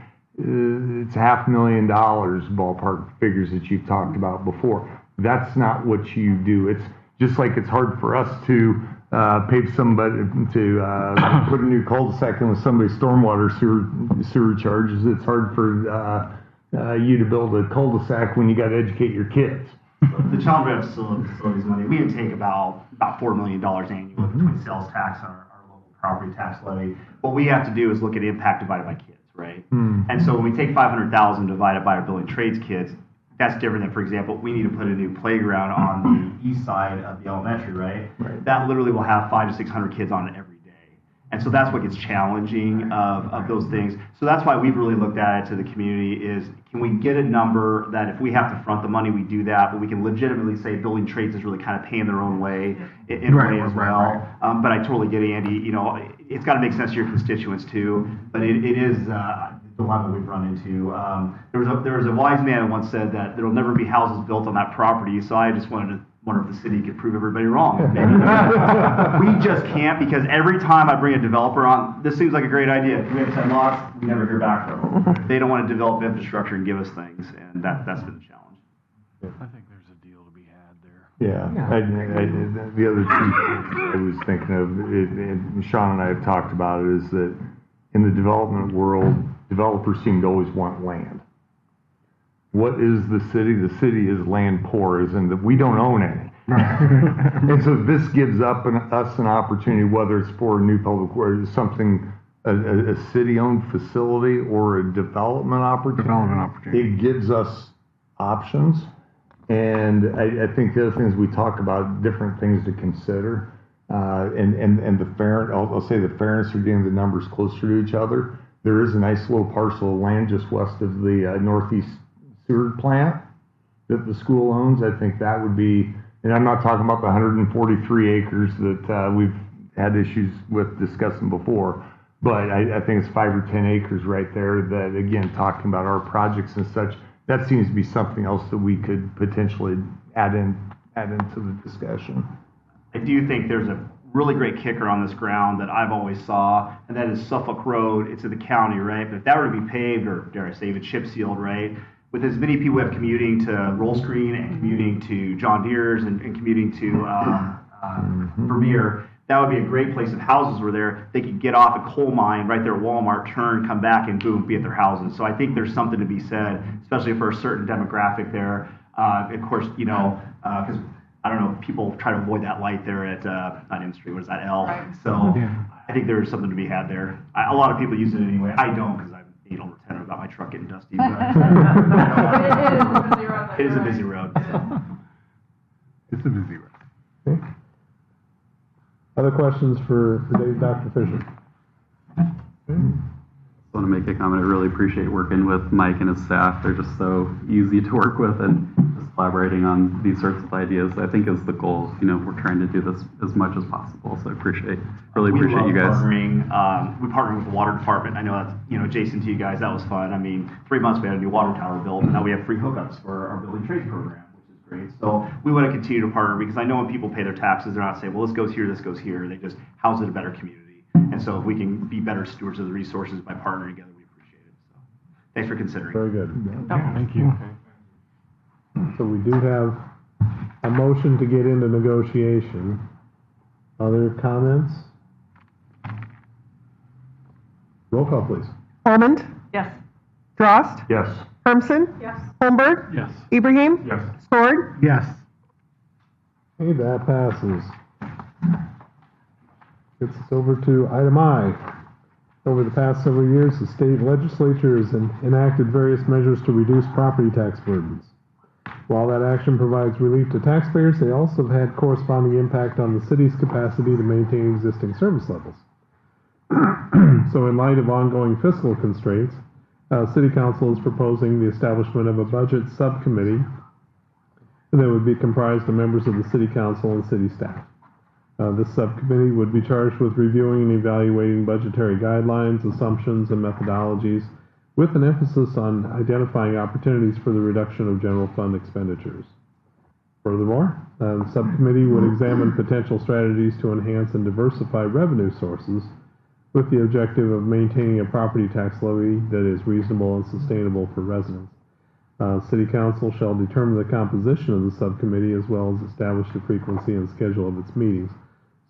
It's $500,000 ballpark figures that you've talked about before. That's not what you do. It's just like it's hard for us to pave somebody to put a new cul-de-sac in with somebody's stormwater sewer charges. It's hard for you to build a cul-de-sac when you got to educate your kids. The child rep facilities money, we intake about $4 million annually between sales tax and our local property tax levy. What we have to do is look at impact divided by kids, right? And so when we take 500,000 divided by our building trades kids, that's different than, for example, we need to put a new playground on the east side of the elementary, right? That literally will have 500 to 600 kids on it every day. And so that's what gets challenging of those things. So that's why we've really looked at it to the community is, can we get a number that if we have to front the money, we do that, but we can legitimately say building trades is really kind of paying their own way in a way as well. But I totally get it, Andy. It's got to make sense to your constituents too. But it is the dilemma we've run into. There was a wise man who once said that there will never be houses built on that property. So I just wonder if the city could prove everybody wrong. We just can't, because every time I bring a developer on, this seems like a great idea. We have 10 lots, we never hear back from them. They don't want to develop infrastructure and give us things, and that's been the challenge. I think there's a deal to be had there. Yeah. The other two things I was thinking of, and Sean and I have talked about it, is that in the development world, developers seem to always want land. What is the city? The city is land poor, as in that we don't own any. And so this gives us an opportunity, whether it's for a new public works, something, a city-owned facility or a development opportunity. It gives us options. And I think the other thing is we talk about different things to consider. And the fair, I'll say the fairness of getting the numbers closer to each other. there is a nice little parcel of land just west of the northeast sewer plant that the school owns. I think that would be, and I'm not talking about the 143 acres that we've had issues with discussing before, but I think it's 5 or 10 acres right there that, again, talking about our projects and such, that seems to be something else that we could potentially add into the discussion. I do think there's a really great kicker on this ground that I've always saw, and that is Suffolk Road. It's in the county, right? But if that were to be paved, or dare I say even chip sealed, right? With as many people who have commuting to Roll Screen and commuting to John Deere's and commuting to Vermeer, that would be a great place. If houses were there, they could get off at coal mine right there at Walmart, turn, come back, and boom, be at their houses. So I think there's something to be said, especially for a certain demographic there. Of course, you know, because I don't know, people try to avoid that light there at, not M Street, what is that, L? Right. So I think there's something to be had there. A lot of people use it anyway. I don't, because I'm 8 over 10 about my truck getting dusty. But it is a busy road. So. It's a busy road. Okay. Other questions for Dr. Fisher? I want to make a comment. I really appreciate working with Mike and his staff. They're just so easy to work with, and just collaborating on these sorts of ideas, I think, is the goal. You know, we're trying to do this as much as possible. So I really appreciate you guys. We partnered with the water department. I know that's, you know, adjacent to you guys. That was fun. I mean, 3 months we had a new water tower built, and now we have free hookups for our building trades program, which is great. So we want to continue to partner, because I know when people pay their taxes, they're not saying, well, this goes here, this goes here. They just house it a better community. And so if we can be better stewards of the resources by partnering together, we appreciate it. So thanks for considering. Very good. Yeah, thank you. So we do have a motion to get into negotiation. Other comments? Roll call, please. Almond? Yes. Drost? Yes. Hermson? Yes. Holmberg? Yes. Ibrahim? Yes. Sword? Yes. Okay, that passes. Gets us over to item I. Over the past several years, the state legislature has enacted various measures to reduce property tax burdens. While that action provides relief to taxpayers, they also have had corresponding impact on the city's capacity to maintain existing service levels. So in light of ongoing fiscal constraints, City Council is proposing the establishment of a budget subcommittee that would be comprised of members of the City Council and city staff. This subcommittee would be charged with reviewing and evaluating budgetary guidelines, assumptions, and methodologies, with an emphasis on identifying opportunities for the reduction of general fund expenditures. Furthermore, the subcommittee would examine potential strategies to enhance and diversify revenue sources, with the objective of maintaining a property tax levy that is reasonable and sustainable for residents. City Council shall determine the composition of the subcommittee, as well as establish the frequency and schedule of its meetings.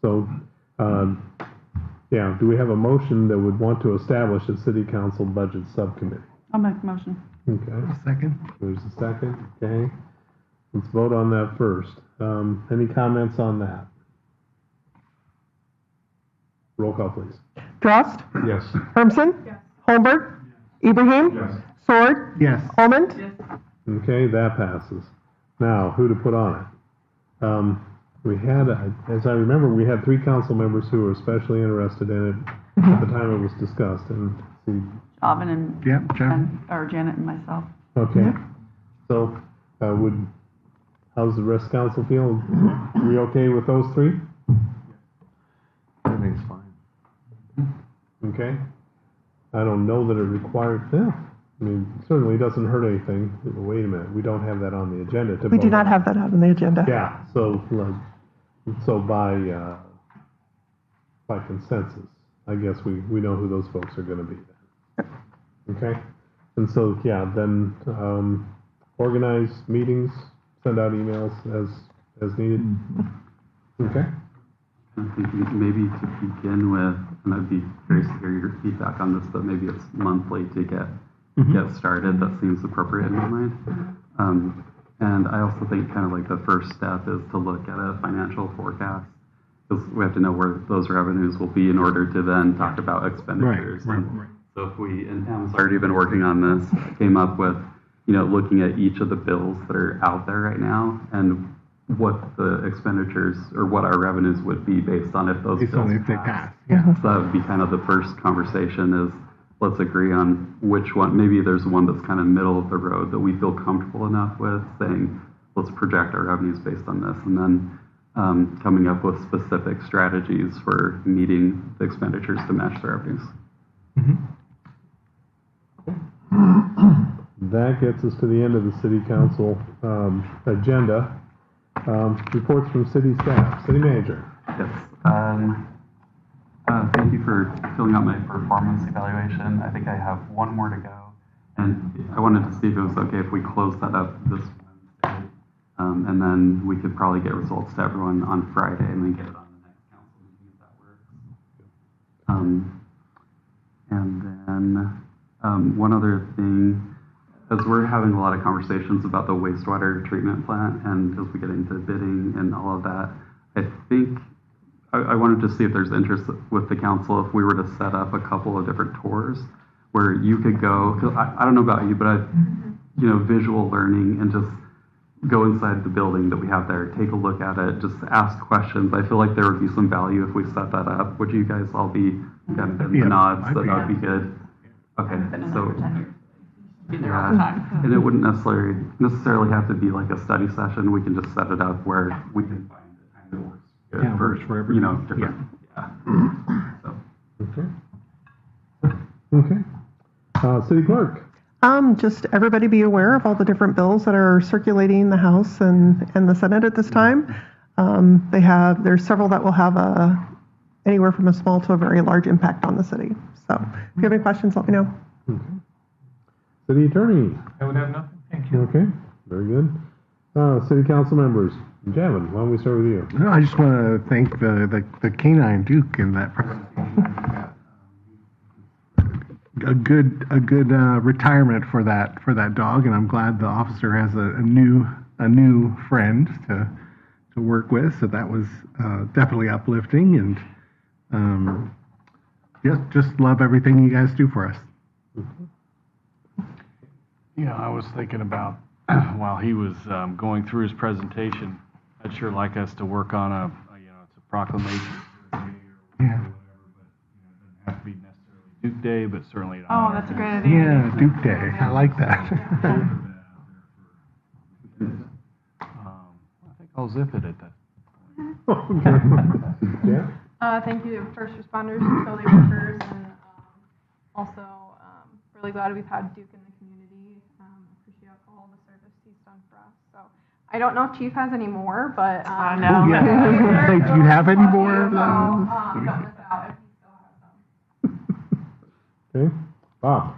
So, do we have a motion that would want to establish a City Council budget subcommittee? I'll make a motion. Okay. Second. There's a second. Okay. Let's vote on that first. Any comments on that? Roll call, please. Drost? Yes. Hermson? Yes. Holmberg? Ibrahim? Yes. Sword? Yes. Almond? Yes. Okay, that passes. Now, who to put on it? We had, as I remember, we had 3 council members who were especially interested in it at the time it was discussed. And see, Alvin and Janet and myself. okay. So, how's the rest of council feel? Are we okay with those 3? I think it's fine. Okay. I don't know that it required, I mean, certainly doesn't hurt anything. Wait a minute, we don't have that on the agenda to We do vote not on. have that on the agenda. Yeah, so by consensus, I guess we know who those folks are gonna be then. Okay? And so, then, organize meetings, send out emails as needed. Okay? I think maybe to begin with, and I'd be curious to hear your feedback on this, but maybe it's monthly to get started. That seems appropriate in my mind. And I also think kind of like the first step is to look at a financial forecast, because we have to know where those revenues will be in order to then talk about expenditures. Right. So if we, and Pam's already been working on this, came up with, looking at each of the bills that are out there right now and what the expenditures or what our revenues would be based on if those bills if they pass. pass. Yeah. So that would be kind of the first conversation is, let's agree on which one. Maybe there's one that's kind of middle of the road that we feel comfortable enough with saying, let's project our revenues based on this, and then coming up with specific strategies for meeting the expenditures to match the revenues. That gets us to the end of the city council agenda. Reports from city staff. City manager. Yes. Thank you for filling out my performance evaluation. I think I have one more to go. And I wanted to see if it was okay if we close that up this Wednesday. And then we could probably get results to everyone on Friday and then get it on the next council meeting if that works. And then one other thing, as we're having a lot of conversations about the wastewater treatment plant and as we get into bidding and all of that, I think I wanted to see if there's interest with the council if we were to set up a couple of different tours where you could go, 'cause I don't know about you, but visual learning and just go inside the building that we have there, take a look at it, just ask questions. I feel like there would be some value if we set that up. Would you guys all be kind of in the nods that that would be good? Okay, so and it wouldn't necessarily have to be like a study session. We can just set it up where we can find the time that works good for everyone. Different. So. Okay. City clerk. Just everybody be aware of all the different bills that are circulating the House and the Senate at this time. There's several that will have anywhere from a small to a very large impact on the city. So if you have any questions, let me know. Okay. City attorney. I would have nothing. Thank you. Okay, very good. City council members. Gavin, why don't we start with you? No, I just want to thank the canine Duke in that a good retirement for that dog, and I'm glad the officer has a new friend to work with. So that was definitely uplifting, and just love everything you guys do for us. Yeah, I was thinking about while he was going through his presentation, I'd sure like us to work on it's a proclamation. Yeah. Doesn't have to be necessarily Duke Day, but certainly. That's a great idea. Yeah, Duke Day. I like that. I think I'll zip it at that. Yeah. Thank you to first responders, utility workers, and also really glad we've had Duke in the community. Appreciate all the service he's done for us. So I don't know if Chief has any more, but no. Hey, do you have any more of those? Don't miss out if he still has them. Okay. Bob.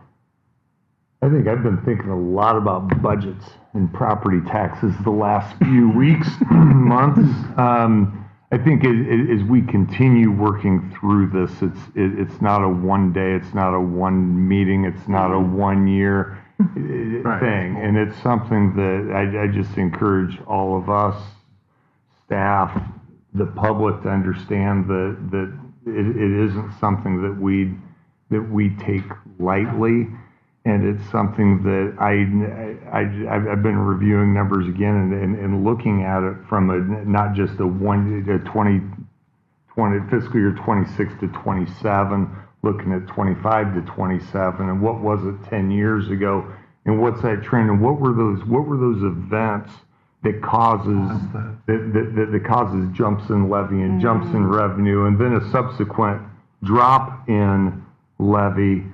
I think I've been thinking a lot about budgets and property taxes the last few weeks, months. I think as we continue working through this, it's not a one day, it's not a one meeting, it's not a 1 year thing. And it's something that I just encourage all of us, staff, the public to understand that it isn't something that we take lightly. And it's something that I've been reviewing numbers again and looking at it from not just a 2020 fiscal year 26 to 27, looking at 25 to 27, and what was it 10 years ago, and what's that trend, and what were those events that causes jumps in levy and jumps in revenue, and then a subsequent drop in levy.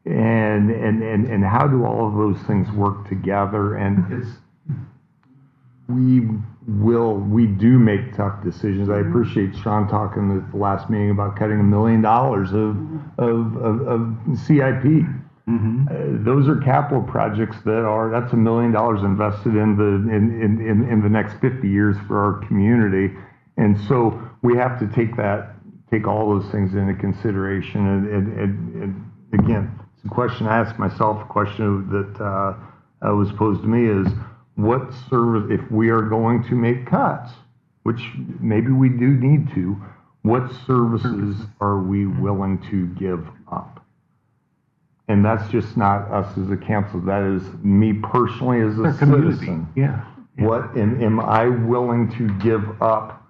And how do all of those things work together? And we do make tough decisions. I appreciate Sean talking at the last meeting about cutting $1 million of CIP. Mm-hmm. Those are capital projects that's $1 million invested in the next 50 years for our community. And so we have to take all those things into consideration. And again, the question I ask myself, a question that was posed to me is, what service, if we are going to make cuts, which maybe we do need to, what services are we willing to give up? And that's just not us as a council, that is me personally as a citizen. Yeah. What am I willing to give up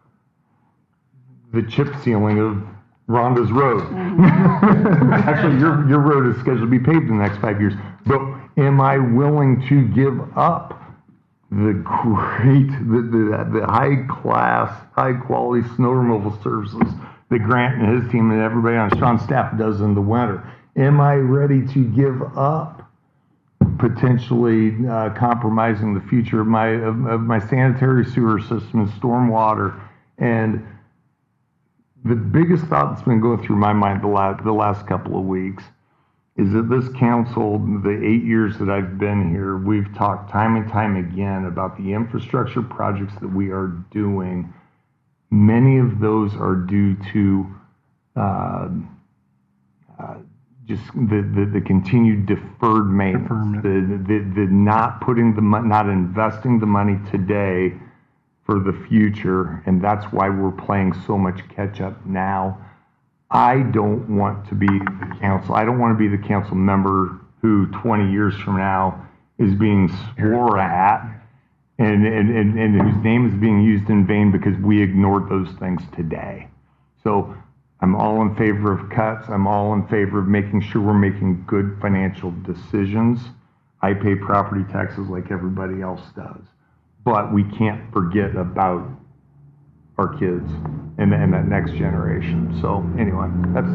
the chip sealing of Rhonda's Road? Actually, your road is scheduled to be paved in the next 5 years. But am I willing to give up the great, the high-class, high-quality snow removal services that Grant and his team and everybody on Sean's staff does in the winter? Am I ready to give up potentially compromising the future of my sanitary sewer system and stormwater? And the biggest thought that's been going through my mind the last couple of weeks is that this council, the 8 years that I've been here, we've talked time and time again about the infrastructure projects that we are doing. Many of those are due to just the continued deferred maintenance, the not investing the money today for the future, and that's why we're playing so much catch up now. I don't want to be the council. I don't want to be the council member who 20 years from now is being swore at and whose name is being used in vain because we ignored those things today. So I'm all in favor of cuts. I'm all in favor of making sure we're making good financial decisions. I pay property taxes like everybody else does. But we can't forget about our kids and that next generation. So anyway, that's,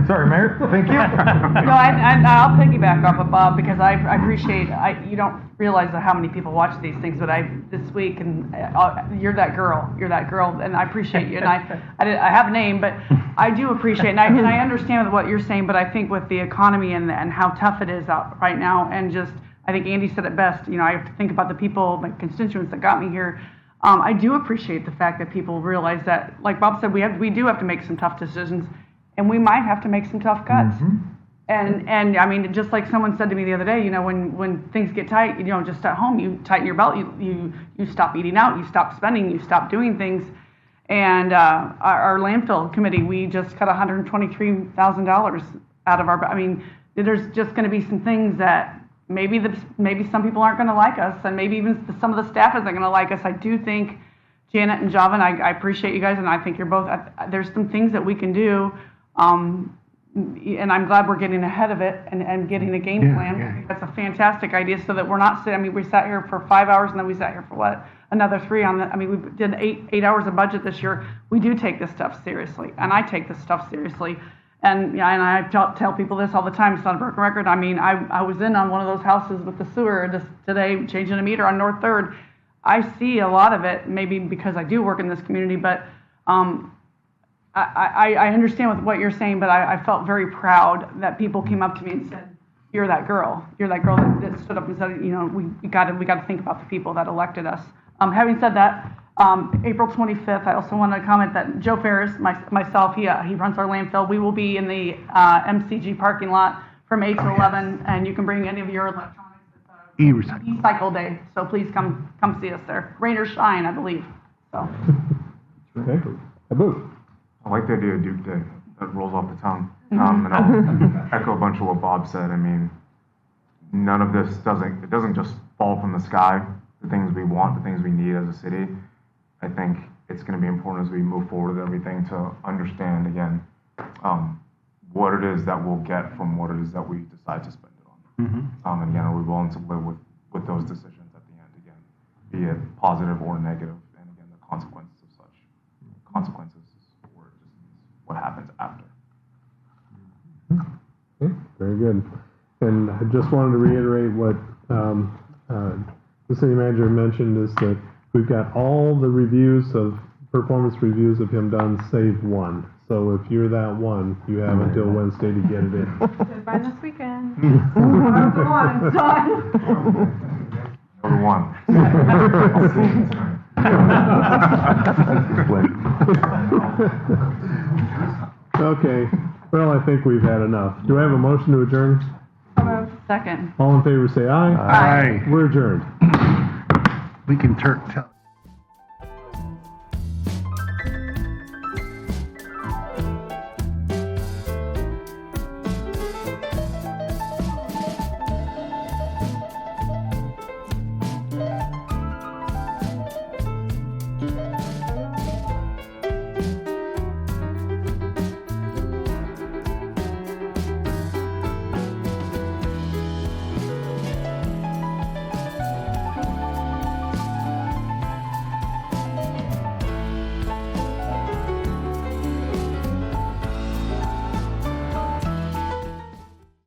sorry, Mayor, thank you. No, I'll piggyback off of Bob because I appreciate, you don't realize how many people watch these things, but this week, and you're that girl, and I appreciate you. And I have a name, but I do appreciate, and I understand what you're saying, but I think with the economy and how tough it is out right now, and just, I think Andy said it best, I have to think about the people, my constituents that got me here. I do appreciate the fact that people realize that, like Bob said, we do have to make some tough decisions, and we might have to make some tough cuts. Mm-hmm. And I mean, just like someone said to me the other day, when things get tight, just at home, you tighten your belt, you stop eating out, you stop spending, you stop doing things. And our landfill committee, we just cut $123,000 out of our. I mean, there's just going to be some things that. Maybe some people aren't going to like us, and maybe even some of the staff isn't going to like us. I do think, Janet and Javan, I appreciate you guys, and I think you're both, there's some things that we can do, and I'm glad we're getting ahead of it and getting a game plan. I think that's a fantastic idea so that we're not sitting, we sat here for 5 hours, and then we sat here for another 3 on the, we did eight hours of budget this year. We do take this stuff seriously, and I take this stuff seriously. And I tell people this all the time. It's not a broken record. I mean, I was in on one of those houses with the sewer just today, changing a meter on North 3rd. I see a lot of it, maybe because I do work in this community, but I understand with what you're saying, but I felt very proud that people came up to me and said, "You're that girl. You're that girl that stood up and said, we got to think about the people that elected us." Having said that. April 25th, I also want to comment that Joe Ferris, myself, he runs our landfill. We will be in the MCG parking lot from 8 to 11, and you can bring any of your electronics. It's e-cycle day, so please come see us there. Rain or shine, I believe. So. Okay. Abu. I like the idea of Duke Day. That rolls off the tongue. And I'll echo a bunch of what Bob said. I mean, none of this doesn't just fall from the sky. The things we want, the things we need as a city. I think it's going to be important as we move forward with everything to understand, again, what it is that we'll get from what it is that we decide to spend it on. Mm-hmm. And again, are we willing to live with those decisions at the end, again, be it positive or negative, and again, the consequences of such. Consequences or just what happens after. Okay, very good. And I just wanted to reiterate what the city manager mentioned is that we've got all the performance reviews of him done, save one. So if you're that one, you have until Wednesday to get it in. By this weekend. Come on, it's done. Number one. Okay. Well, I think we've had enough. Do I have a motion to adjourn? Second. All in favor say aye. Aye. We're adjourned. We can tell.